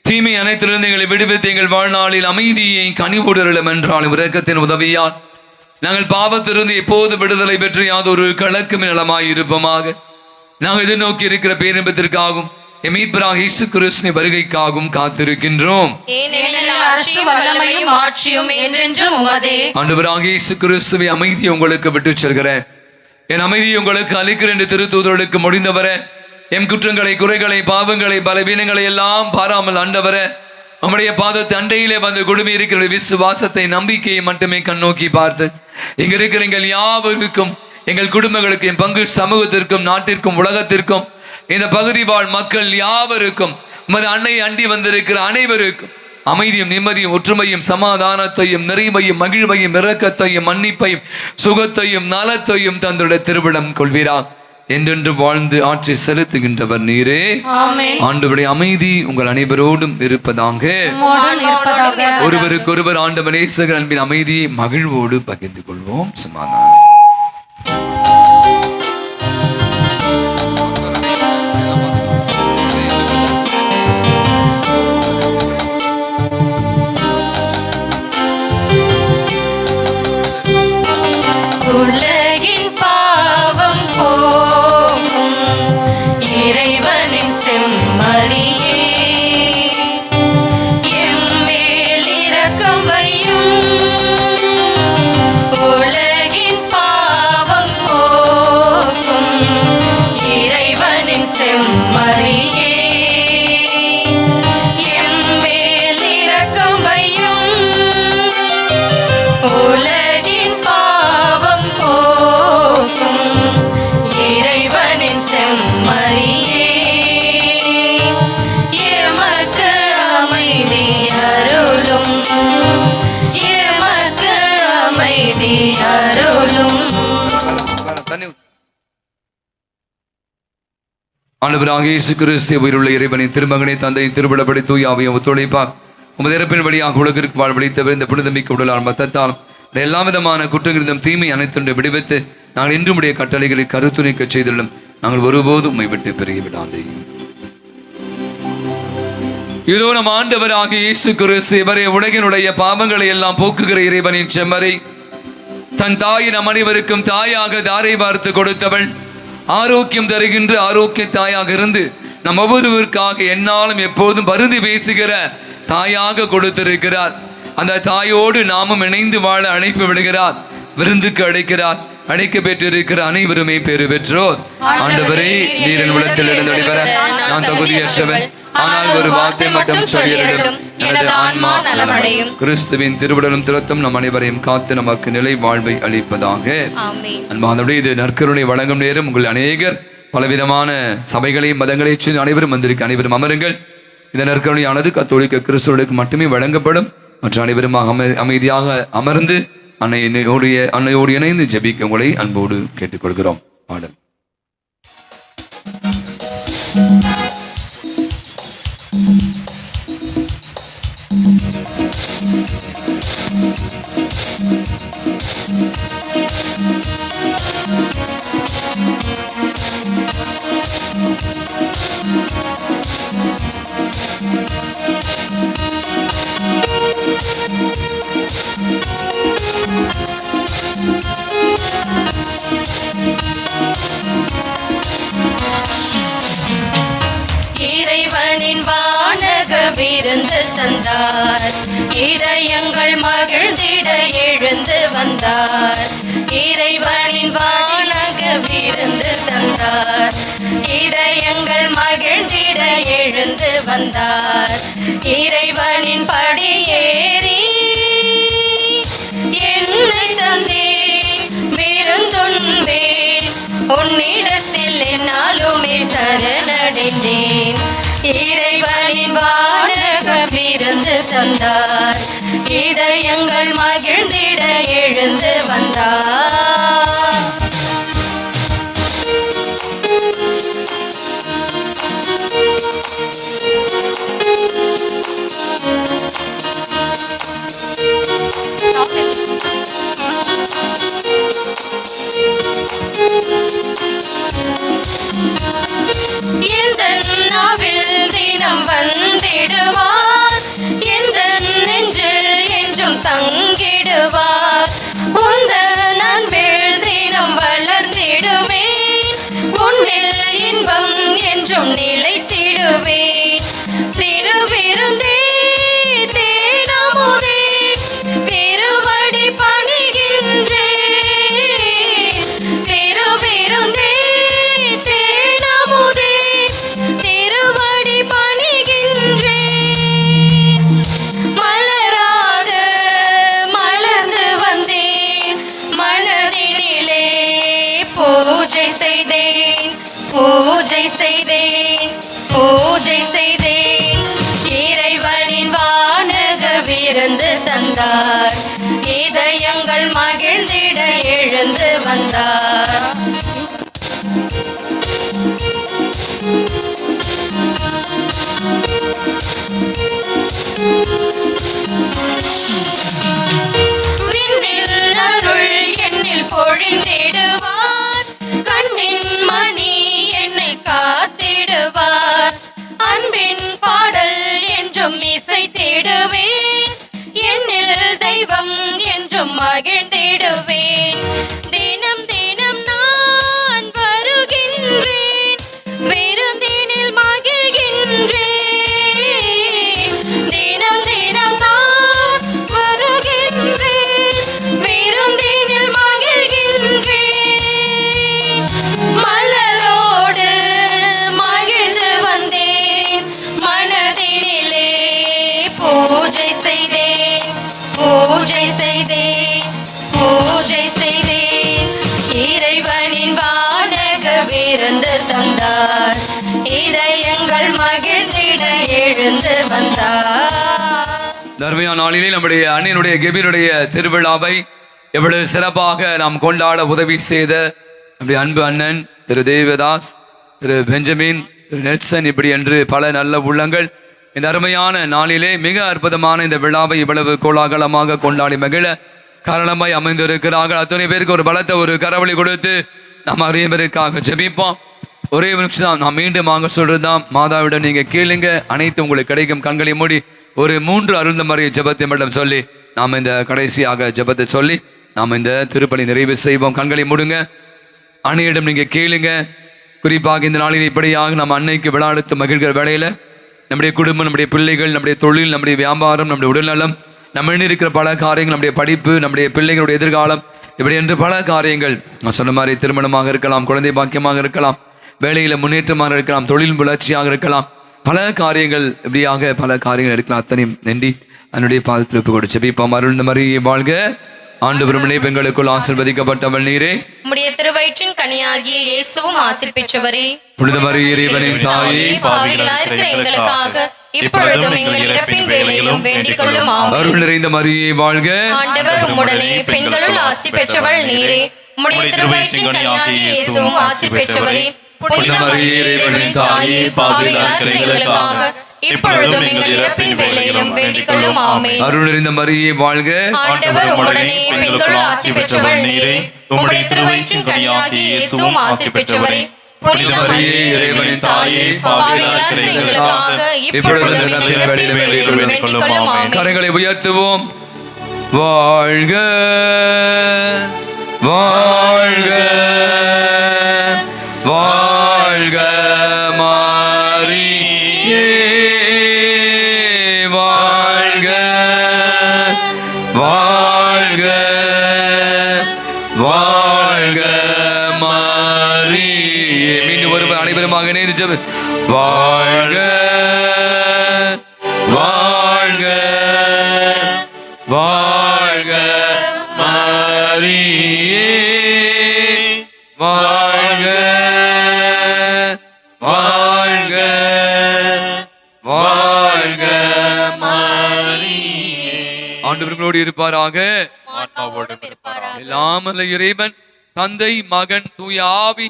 தீமை அனைத்திலிருந்து எங்களை விடுவித்து எங்கள் வாழ்நாளில் அமைதியை கனிவுடருளும் என்றால் இரக்கத்தின் உதவியால் நாங்கள் பாவத்திலிருந்து எப்போது விடுதலை பெற்று யாதொரு கலக்கும் நலமாய் இருப்போமாக. நாங்கள் எதிர்நோக்கி இருக்கிற பேரின்பத்திற்காகவும் மீட்பராகிய இயேசு கிறிஸ்துவின் வருகைக்காகவும் காத்திருக்கின்றோம். ஆண்டவராகிய இயேசு கிறிஸ்துவின் அமைதியை உங்களுக்கு விட்டு செல்கிறேன், என் அமைதியை உங்களுக்கு அளிக்கிறேன் என்று திருத்தூதர்களுக்கு முடிந்தவரே, எம் குற்றங்களை குறைகளை பாவங்களை பலவீனங்களை எல்லாம் பாராமல் ஆண்டவரே நம்முடைய பாதத்தை அண்டையிலே வந்து குடுமி இருக்கிற விசுவாசத்தை நம்பிக்கையை மட்டுமே கண்ணோக்கி பார்த்து இங்க இருக்கிற எங்கள் யாவருக்கும் எங்கள் குடும்பங்களுக்கு என் பங்கு சமூகத்திற்கும் நாட்டிற்கும் உலகத்திற்கும் இந்த பகுதி வாழ் மக்கள் யாவருக்கும் உமது அன்னை அண்டி வந்திருக்கிற அனைவருக்கும் அமைதியும் நிம்மதியும் ஒற்றுமையும் சமாதானத்தையும் நிறைவையும் மகிழ்வையும் இரக்கத்தையும் மன்னிப்பையும் சுகத்தையும் நலத்தையும் தந்துடைய திருவிழம் கொள்வீரா. என்றென்று வாழ்ந்து ஆட்சி செலுத்துகின்றவர் நீரே. ஆண்டவருடைய அமைதி உங்கள் அனைவரோடும் இருப்பதாக. ஒருவருக்கொருவர் ஆண்டவர் நேசகர் அன்பின் அமைதியை மகிழ்வோடு பகிர்ந்து கொள்வோம். சமாதானம். உலகின் பாவம் போக்கும் இறைவனின் செம்மறியே, எம்மேல் இரக்கம் வையும். உலகின் பாவம் போக்கும் இறைவனின் செம்மறியே, எம்மேல் இரக்கம் வையும். உலகின் பாவம் போக்கும் இறைவனின் செம்மறியே, எமக்கு அமைதி அருளும், எமக்கு அமைதி அருளும். ஆண்டவராகிய இயேசு கிறிஸ்து உயிருள்ள இறைவனின் திருமகனை தந்தையின் திருவிழப்படி தூய ஆவியை ஒத்துழைப்பார் உமது இறப்பின் வழியாக உலகிற்கு வாழ்வழித்தவர் இந்த புனிதமிக்க உடலால் மத்தத்தால் எல்லா விதமான குற்றங்களும் தீமை அனைத்துடைய விடுவித்து நாங்கள் இன்றும் உடைய கட்டளைகளை கருத்துரைக்க செய்துள்ளோம். நாங்கள் ஒருபோதும் உம்மை விட்டு பெருகி விடாதே. இதோ நம் ஆண்டவராகிய இயேசு கிறிஸ்து இவரே உலகினுடைய பாவங்களை எல்லாம் போக்குகிற இறைவனின் செம்மறை, தன் தாயின் நம் அனைவருக்கும் தாயாக தாரை வார்த்து கொடுத்தவள், ஆரோக்கியம் தருகின்ற ஆரோக்கிய தாயாக இருந்து நம் ஒவ்வொருவருக்காக எந்நாளும் எப்போதும் பருதி பேசுகிற தாயாக கொடுத்திருக்கிறார். அந்த தாயோடு நாமும் இணைந்து வாழ அழைப்பு விடுகிறார், விருந்துக்கு அழைக்கிறார். அழைக்க பெற்றிருக்கிற அனைவருமே பேறு பெற்றோர். ஆண்டவரே, நீரின் உள்ளத்தில் இருந்து வெளிவர நான் தகுதியற்றவன், ஆனால் ஒரு வார்த்தை மட்டும் சொல்லிவிடும், எனது ஆன்மா நலமடையும். கிறிஸ்துவின் திருவுடலும் திறத்தும் நம் அனைவரையும் காத்து நமக்கு நிலை வாழ்வை அளிப்பதாக. அன்பானவர்களே, இது நற்கருணை வழங்கும் நேரம். உங்கள் அநேகர் பலவிதமான சபைகளையும் மதங்களையும் சேர்ந்து அனைவரும் வந்திருக்க அனைவரும் அமருங்கள். இந்த நற்கருணையானது கத்தோலிக்க கிறிஸ்தவர்களுக்கு மட்டுமே வழங்கப்படும். மற்ற அனைவரும் அமைதியாக அமர்ந்து அன்னையோடு இணைந்து ஜெபிக்க உங்களை அன்போடு கேட்டுக்கொள்கிறோம். பாடல். இறைவனின் வானக விருந்து தந்தார், இதயங்கள் மகிழ்ந்திட எழுந்து வந்தார். இறைவனின் வானக விருந்து தந்தார், இதயங்கள் மகிழ்ந்திட எழுந்து வந்தார். இறைவனின் படியேறி என்னை தந்தே விருந்துண்பேன், உன்னிடத்தில் என்னாலுமே சரணடைந்தேன். இறைவனின் வானக விருந்து தந்தார், இதயங்கள் மகிழ்ந்திட எழுந்து வந்தார். எந்த நாவில் தினம் வந்திடுவார், எந்த நெஞ்சில் என்றும் தங்கிடுவார். உந்த அன்பில் தினம் வளர்ந்திடுவேன், உன்னில் இன்பம் என்றும் நிலைத்திடுவேன். திருவிருந்தே தேனமுதே திருவடி பணிகின்றேன். திருவிருந்தே தேனமுதே திருவடி பணிகின்றேன். மலராக மலர்ந்து வந்தேன், மனதினிலே பூஜை செய்தேன், பூஜை செய்தேன், பூஜை செய்தேன். இறைவனின் வானக விருந்து தந்தார், இதயங்கள் மகிழ்ந்திட எழுந்து வந்தார். விண்ணில் அருள் என்னில் பொழிந்திடுவார், கண்ணின் மணி என்னை காத்திடுவார். அன்பின் பாடல் என்றும் இசைத்திடுவேன், என்னில் தெய்வம் என்றும் மகிழ்ந்திடுவேன். தினம் தினம் நான் வருகின்றேன், விருந்தினில் மகிழ்கின்றேன். தினம் தினம் நான் வருகின்றேன், விருந்தினில் மகிழ்கின்றேன். மலரோடு மகிழ்ந்து வந்தேன், மனதினிலே பூஜை செய்தேன், பூஜை செய்தேன், பூஜை செய்தேன். இறைவனின் வானக விருந்து தந்தார், இதயங்கள் மகிழ்ந்திட எழுந்து வந்தார். தர்மையான நாளிலே நம்முடைய அண்ணனுடைய கெபினுடைய திருவிழாவை எவ்வளவு சிறப்பாக நாம் கொண்டாட உதவி செய்த நம்முடைய அன்பு அண்ணன் திரு தேவதாஸ், திரு பெஞ்சமின், திரு நெல்சன், இப்படி என்று பல நல்ல உள்ளங்கள் இந்த அருமையான நாளிலே மிக அற்புதமான இந்த விழாவை இவ்வளவு கோலாகலமாக கொண்டாடி மகிழ காரணமாய் அமைந்திருக்கிறார்கள். அத்தனை பேருக்கு ஒரு பலத்தை ஒரு கரவழி கொடுத்து நாம் அறியவருக்காக ஜெபிப்போம். ஒரே நிமிஷம் தான் நான் மீண்டும் வாங்க சொல்றதுதான், மாதாவிடம் நீங்க கேளுங்க, அனைத்து உங்களுக்கு கிடைக்கும். கண்களை மூடி ஒரு 3 அருள்ந்த மறைய ஜெபத்தை மட்டும் சொல்லி நாம் இந்த கடைசியாக ஜெபத்தை சொல்லி நாம் இந்த திருப்பலி நிறைவு செய்வோம். கண்களை மூடுங்க, அன்னையிடம் நீங்க கேளுங்க. குறிப்பாக இந்த நாளில் இப்படியாக நம்ம அன்னைக்கு விளையாடுத்து மகிழ்கிற வேளையில நம்முடைய குடும்பம், நம்முடைய பிள்ளைகள், நம்முடைய தொழில், நம்முடைய வியாபாரம், நம்முடைய உடல்நலம், நம்ம இருக்கிற பல காரியங்கள், நம்முடைய படிப்பு, நம்முடைய பிள்ளைகளுடைய எதிர்காலம், இப்படி என்று பல காரியங்கள். நான் சொன்ன மாதிரி திருமணமாக இருக்கலாம், குழந்தை பாக்கியமாக இருக்கலாம், வேலையில முன்னேற்றமாக இருக்கலாம், தொழில் வளர்ச்சியாக இருக்கலாம், பல காரியங்கள் இப்படியாக பல காரியங்கள் இருக்கலாம். அத்தனையும் நன்றி அதனுடைய பாதத்திற்கு கொடுத்து ஜெபிப்போம். அருள் மரியே வாழ்க, ஆண்டவரும் பெண்களுக்குள் ஆசீர்வதிக்கப்பட்டவள் நீரே, உம்முடைய திருவயிற்றின் கனியாகிய இயேசுவும் ஆசீர் பெற்றவரே. புனித மரியே இறைவனின் தாயே, பாவிகளாயிருக்கிற எங்களுக்காக இப்பொழுதும் எங்கள் இறப்பின் வேளையிலும் வேண்டிக் கொள்ளும். ஆமென். அருள் நிறைந்த மரியே வாழ்க, ஆண்டவர் உம்முடனே பெண்களுள் ஆசி பெற்றவள் நீரே. உம்முடைய திருவயிற்றின் கனியாகிய இயேசுவும் ஆசி பெற்றவரே. புனித மரியே இறைவனின் தாயே, பாவிகளாயிருக்கிற எங்களுக்காக இப்பொழுதும் எங்கள் இறப்பின் வேளையிலும் வேண்டிக் கொள்ளும். ஆமென். அருள் நிறைந்த மரியே வாழ்க, ஆண்டவர் உம்முடனே பெண்களுள் ஆசி பெற்றவள் நீரே. உம்முடைய திருவயிற்றின் கனியாகிய இயேசுவும் ஆசி பெற்றவரே. புனித மரியே இறைவனின் தாயே, பாவிகளாயிருக்கிற எங்களுக்காக இப்பொழுதும் எங்கள் இறப்பின் வேளையிலும் வேண்டிக் கொள்ளும். ஆமென். கரங்களை உயர்த்துவோம். வாழ்க வாழ்க வாழ்க மாரியே, வாழ்க வாழ்க வாழ்க மாரியே. மீண்டும் ஒருவர் அனைவருமாக இணைந்து ஜெப. வாழ்க வாழ்க வாழ்க மாரியே, வாழ்க வாழ்க வாழ்க மாரியே. ஆண்டவர்களோடு இருப்பாராக, ஆத்மாவோடும் இருப்பாராக. எல்லாம் வல்ல இறைவன் தந்தை, மகன், தூய ஆவி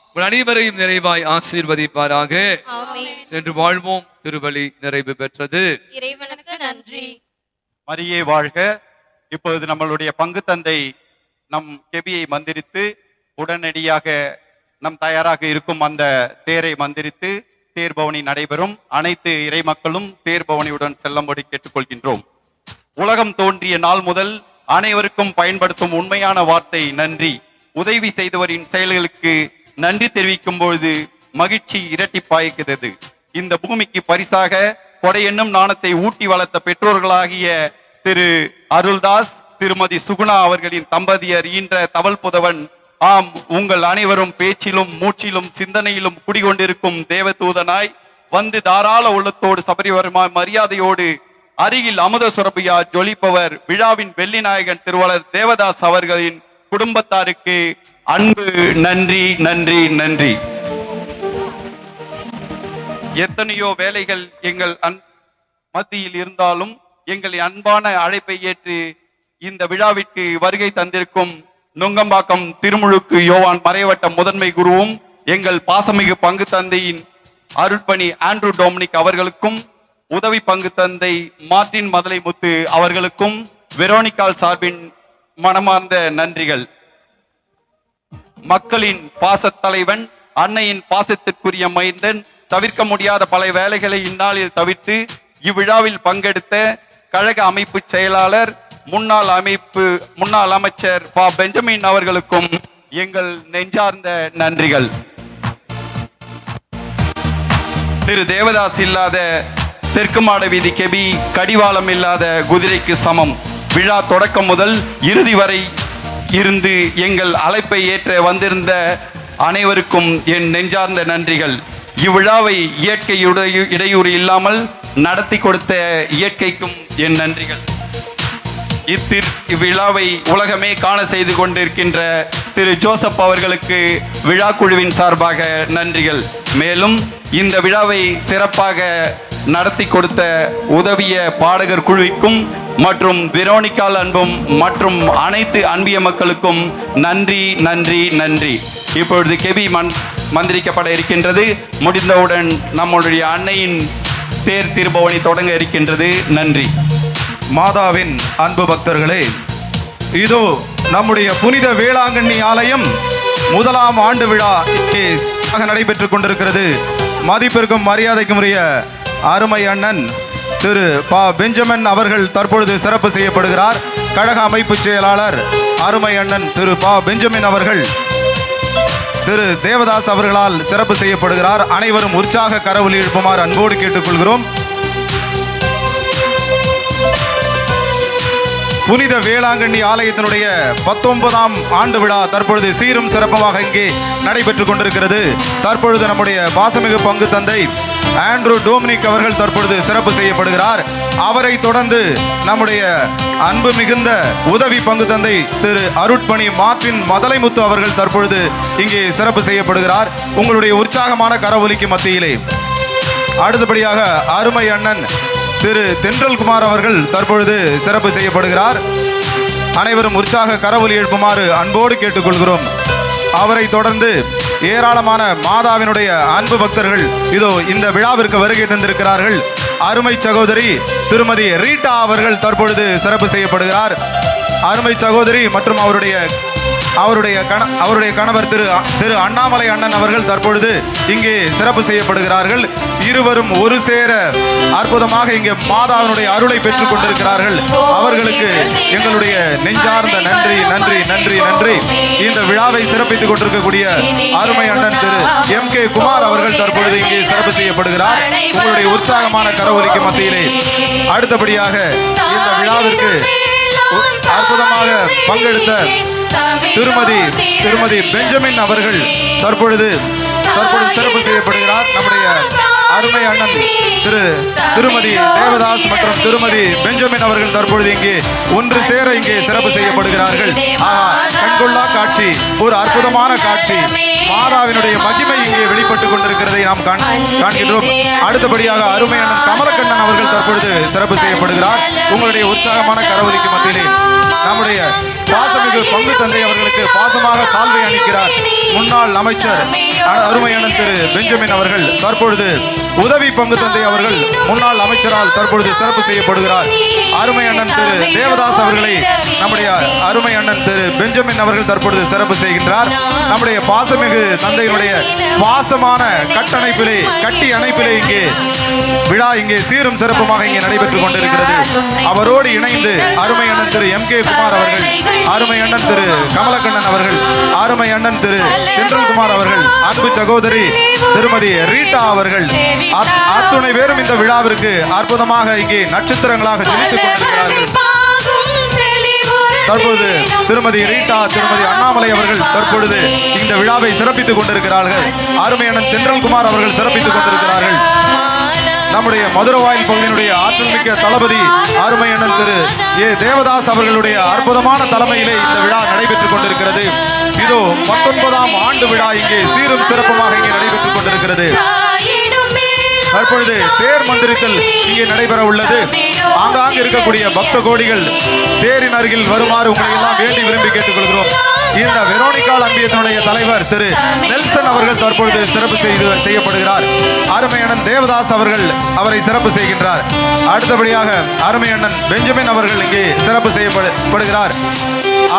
உங்கள் அனைவரையும் நிறைவாய் ஆசீர்வதிப்பாராக. ஆமென். சென்று வாழ்வோம். திருபலி நிறைவு பெற்றது. இறைவனுக்கு நன்றி. மரியே வாழ்க. இப்பொழுது நம்மளுடைய பங்கு தந்தை நம் கெபியை மந்திரித்து உடனடியாக நம் தயாராக இருக்கும் அந்த தேரை மந்திரித்து தேர்பவனி நடைபெறும். அனைத்து இறை மக்களும் தேர்பவனியுடன் செல்லும்படி கேட்டுக்கொள்கின்றோம். உலகம் தோன்றிய நாள் முதல் அனைவருக்கும் பயன்படுத்தும் உண்மையான வார்த்தை நன்றி. உதவி செய்தவரின் செயல்களுக்கு நன்றி தெரிவிக்கும் பொழுது மகிழ்ச்சி இரட்டிப்பாய்க்கிறது. இந்த பூமிக்கு பரிசாக கொடை என்னும் நாணத்தை ஊட்டி வளர்த்த பெற்றோர்களாகிய திரு அருள்தாஸ், திருமதி சுகுணா அவர்களின் தம்பதியர் ஈன்ற தவள் புதவன். ஆம், உங்கள் அனைவரும் பேச்சிலும் மூச்சிலும் சிந்தனையிலும் குடிகொண்டிருக்கும் தேவதூதனாய் வந்து தாராள உள்ளத்தோடு சபரிவரமா மரியாதையோடு அருகில் அமுத சுரபியா ஜொலிப்பவர் விழாவின் வெள்ளி நாயகன் திருவளர் தேவதாஸ் அவர்களின் குடும்பத்தாருக்கு அன்பு நன்றி நன்றி நன்றி. எத்தனையோ வேலைகள் எங்கள் மத்தியில் இருந்தாலும் எங்களின் அன்பான அழைப்பை ஏற்று இந்த விழாவிற்கு வருகை தந்திருக்கும் நுங்கம்பாக்கம் திருமுழுக்கு யோவான் மறைவட்ட முதன்மை குருவும் எங்கள் பாசமிகு பங்கு தந்தையின் அருட்பணி ஆண்ட்ரூ டொமினிக் அவர்களுக்கும் உதவி பங்கு தந்தை மார்டின் மதலைமுத்து அவர்களுக்கும் வெரோனிகால் சார்பின் மனமார்ந்த நன்றிகள். மக்களின் பாசத் தலைவன், அன்னையின் பாசத்திற்குரிய மைந்தன், தவிர்க்க முடியாத பல வேலைகளை இந்நாளில் தவிர்த்து இவ்விழாவில் பங்கெடுத்த கழக அமைப்பு செயலாளர், முன்னாள் அமைச்சர் பா பெஞ்சமின் அவர்களுக்கும் எங்கள் நெஞ்சார்ந்த நன்றிகள். திரு தேவதாஸ் இல்லாத தெற்கு மாட வீதி கெபி கடிவாளம் இல்லாத குதிரைக்கு சமம். விழா தொடக்கம் முதல் இறுதி வரை இருந்து எங்கள் அழைப்பை ஏற்ற வந்திருந்த அனைவருக்கும் என் நெஞ்சார்ந்த நன்றிகள். இவ்விழாவை இயற்கை இடையூறு இல்லாமல் நடத்தி கொடுத்த இயற்கைக்கும் என் நன்றிகள். இவ்விழாவை உலகமே காண செய்து கொண்டிருக்கின்ற திரு ஜோசப் அவர்களுக்கு விழா குழுவின் சார்பாக நன்றிகள். மேலும் இந்த விழாவை சிறப்பாக நடத்தி கொடுத்த உதவிய பாடகர் குழுவிற்கும் மற்றும் வெரோனிகால் அன்பும் மற்றும் அனைத்து அன்பிய மக்களுக்கும் நன்றி நன்றி நன்றி. இப்பொழுது கெபி மந்திரிக்கப்பட இருக்கின்றது. முடிந்தவுடன் நம்முடைய அன்னையின் தேர் திருபவனி தொடங்க இருக்கின்றது. நன்றி. மாதாவின் அன்பு பக்தர்களே, இதோ நம்முடைய புனித வேளாங்கண்ணி ஆலயம் முதலாம் ஆண்டு விழா இங்கே நடைபெற்றுக் கொண்டிருக்கிறது. மதிப்பிற்கும் மரியாதைக்கும் உரிய அருமை அண்ணன் திரு பா பெஞ்சமின் அவர்கள் தற்பொழுது சிறப்பு செய்யப்படுகிறார். கழக அமைப்பு செயலாளர் அருமை அண்ணன் திரு பா பெஞ்சமின் அவர்கள் திரு தேவதாஸ் அவர்களால் சிறப்பு செய்யப்படுகிறார். அனைவரும் உற்சாக கரவொலி எழுப்புமாறு அன்போடு கேட்டுக்கொள்கிறோம். புனித வேளாங்கண்ணி ஆலயத்தினுடைய 19ஆம் ஆண்டு விழா தற்பொழுது சீரும் சிறப்பமாக இங்கே நடைபெற்றுக் கொண்டிருக்கிறது. தற்பொழுது நம்முடைய பாசமிகு பங்கு தந்தை ஆண்ட்ரூ டோமினிக் அவர்கள் தற்பொழுது சிறப்பு செய்யப்படுகிறார். அவரை தொடர்ந்து நம்முடைய அன்பு மிகுந்த உதவி பங்கு தந்தை திரு அருட்பணி மார்ட்டின் மதலைமுத்து அவர்கள் தற்பொழுது இங்கே சிறப்பு செய்யப்படுகிறார். உங்களுடைய உற்சாகமான கரவொலிக்கு மத்தியிலே அடுத்தபடியாக அருமை அண்ணன் திரு தென்றல்குமார் அவர்கள் தற்பொழுது சிறப்பு செய்யப்படுகிறார். அனைவரும் உற்சாக கரவொலி எழுப்புமாறு அன்போடு கேட்டுக்கொள்கிறோம். அவரை தொடர்ந்து ஏராளமான மாதாவினுடைய அன்பு பக்தர்கள் இதோ இந்த விழாவிற்கு வருகை தந்திருக்கிறார்கள். அருமை சகோதரி திருமதி ரீட்டா அவர்கள் தற்பொழுது சிறப்பு செய்யப்படுகிறார். அருமை சகோதரி மற்றும் அவருடைய கணவர் திரு அண்ணாமலை அண்ணன் அவர்கள் தற்பொழுது இங்கே சிறப்பு செய்யப்படுகிறார்கள். இருவரும் ஒரு சேர அற்புதமாக இங்கே மாதாவினுடைய அருளை பெற்றுக் கொண்டிருக்கிறார்கள். அவர்களுக்கு எங்களுடைய நெஞ்சார்ந்த நன்றி நன்றி நன்றி நன்றி. இந்த விழாவை சிறப்பித்துக் கொண்டிருக்கக்கூடிய அருமை அண்ணன் திரு எம் கே குமார் அவர்கள் தற்பொழுது இங்கே சிறப்பு செய்யப்படுகிறார். உங்களுடைய உற்சாகமான கரவொலிக்கு மத்தியிலே அடுத்தபடியாக இந்த விழாவிற்கு அற்புதமாக பங்கெடுத்த திருமதி பெஞ்சமின் அவர்கள் தற்பொழுது சிறப்பு செய்யப்படுகிறார். நம்முடைய அருமை அண்ணன் திருமதி தேவதாஸ் மற்றும் திருமதி பெஞ்சமின் அவர்கள் தற்பொழுது இங்கே ஒன்று சேர இங்கே சிறப்பு செய்யப்படுகிறார்கள். கண்கொள்ளா காட்சி, ஒரு அற்புதமான காட்சி. மாதாவினுடைய மகிமை இங்கே வெளிப்பட்டுக் கொண்டிருக்கிறதை நாம் காண்கின்றோம். அடுத்தபடியாக அருமை அண்ணன் கமலக்கண்ணன் அவர்கள் தற்பொழுது சிறப்பு செய்யப்படுகிறார். உங்களுடைய உற்சாகமான கரவொலிக்கு மத்தியிலே நம்முடைய பாசமிகு பங்கு தந்தை அவர்களுக்கு பாசமாக சால்வை அளிக்கிறார் முன்னாள் அமைச்சர் அருமையான திரு பெஞ்சமின் அவர்கள். தற்பொழுது உதவி பங்கு தந்தை அவர்கள் முன்னாள் அமைச்சரால் தற்பொழுது சிறப்பு செய்யப்படுகிறார். அருமை அண்ணன் திரு தேவதாஸ் அவர்களை நம்முடைய அருமை அண்ணன் திரு பெஞ்சமின் அவர்கள் தற்பொழுது சிறப்பு செய்கின்றார். நம்முடைய பாசமிகு தந்தையினுடைய பாசமான கட்டி அணைப்பிலே இங்கே விழா இங்கே சீரும் சிறப்புமாக இங்கே நடைபெற்றுக் கொண்டிருக்கிறது. அவரோடு இணைந்து அருமை அண்ணன் திரு எம் கே குமார் அவர்கள், அருமை அண்ணன் திரு கமலக்கண்ணன் அவர்கள், அருமை அண்ணன் திரு தென்றல்குமார் அவர்கள், அன்பு சகோதரி திருமதி ரீட்டா அவர்கள் அத்துணை பேரும் இந்த விழாவிற்கு அற்புதமாக இங்கே நட்சத்திரங்களாக ஜொலித்துக் கொண்டிருக்கிறார்கள். தற்பொழுது திருமதி ரீட்டா திருமதி அண்ணாமலை அவர்கள் தற்பொழுது இந்த விழாவை சிறப்பித்துக் கொண்டிருக்கிறார்கள். அருமை அண்ணன் தென்றல்குமார் அவர்கள் சிறப்பித்துக் கொண்டிருக்கிறார்கள். நம்முடைய மதுரவாயில் பகுதியினுடைய ஆற்றல் மிக்க தளபதி அருமை அண்ணன் திரு தேவதாஸ் அவர்களுடைய அற்புதமான தலைமையிலே இந்த விழா நடைபெற்றுக் கொண்டிருக்கிறது. இதோ 19ஆம் ஆண்டு விழா இங்கே சீரும் சிறப்புமாக இங்கே நடைபெற்றுக் கொண்டிருக்கிறது. தற்பொழுது தேர் மந்திரித்தல் இங்கே நடைபெற உள்ளது. ஆங்காங்கு இருக்கக்கூடிய பக்த கோடிகள் தேரின் அருகில் வருமாறு உங்களை எல்லாம் வேண்டி விரும்பி கேட்டுக்கொள்கிறோம். இந்த வெரோனிகா அம்பியத்தினுடைய தலைவர் திரு நெல்சன் அவர்கள் தற்பொழுது சிறப்பு செய்யப்படுகிறார். அருமையண்ணன் தேவதாஸ் அவர்கள் அவரை சிறப்பு செய்கின்றார். அடுத்தபடியாக அருமையண்ணன் பெஞ்சமின் அவர்கள் இங்கே சிறப்பு செய்யப்படுகிறார்.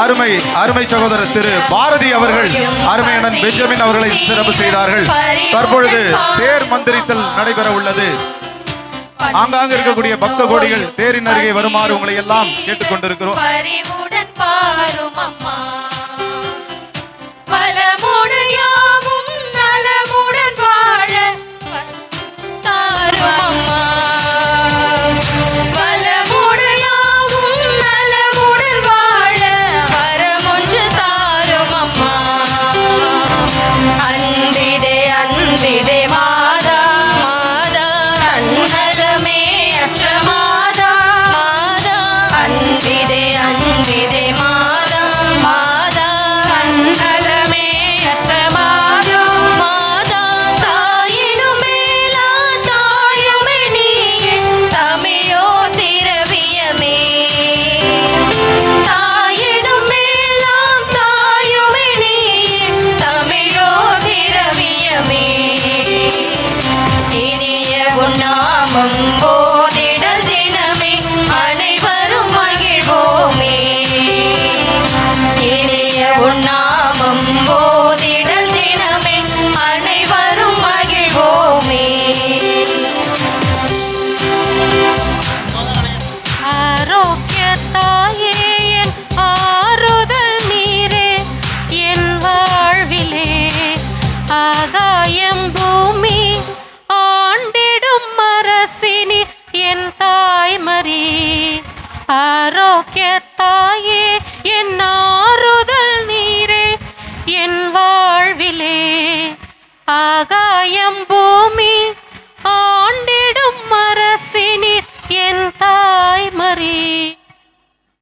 அருமை சகோதரர் திரு பாரதி அவர்கள் அருமையண்ணன் பெஞ்சமின் அவர்களை சிறப்பு செய்தார்கள். தற்பொழுது தேர் மந்திரித்தல் நடைபெற உள்ளது. ஆங்காங்க இருக்கக்கூடிய பக்த கோடிகள் தேரின் அருகே வருமாறு உங்களை எல்லாம் கேட்டுக்கொண்டிருக்கிறோம். போதிடல் தினமே அனைவரும் மகிழ்வோமே. தாயே என் ஆறுதல் நீரே என் வாழ்விலே ஆகாயம் பூமி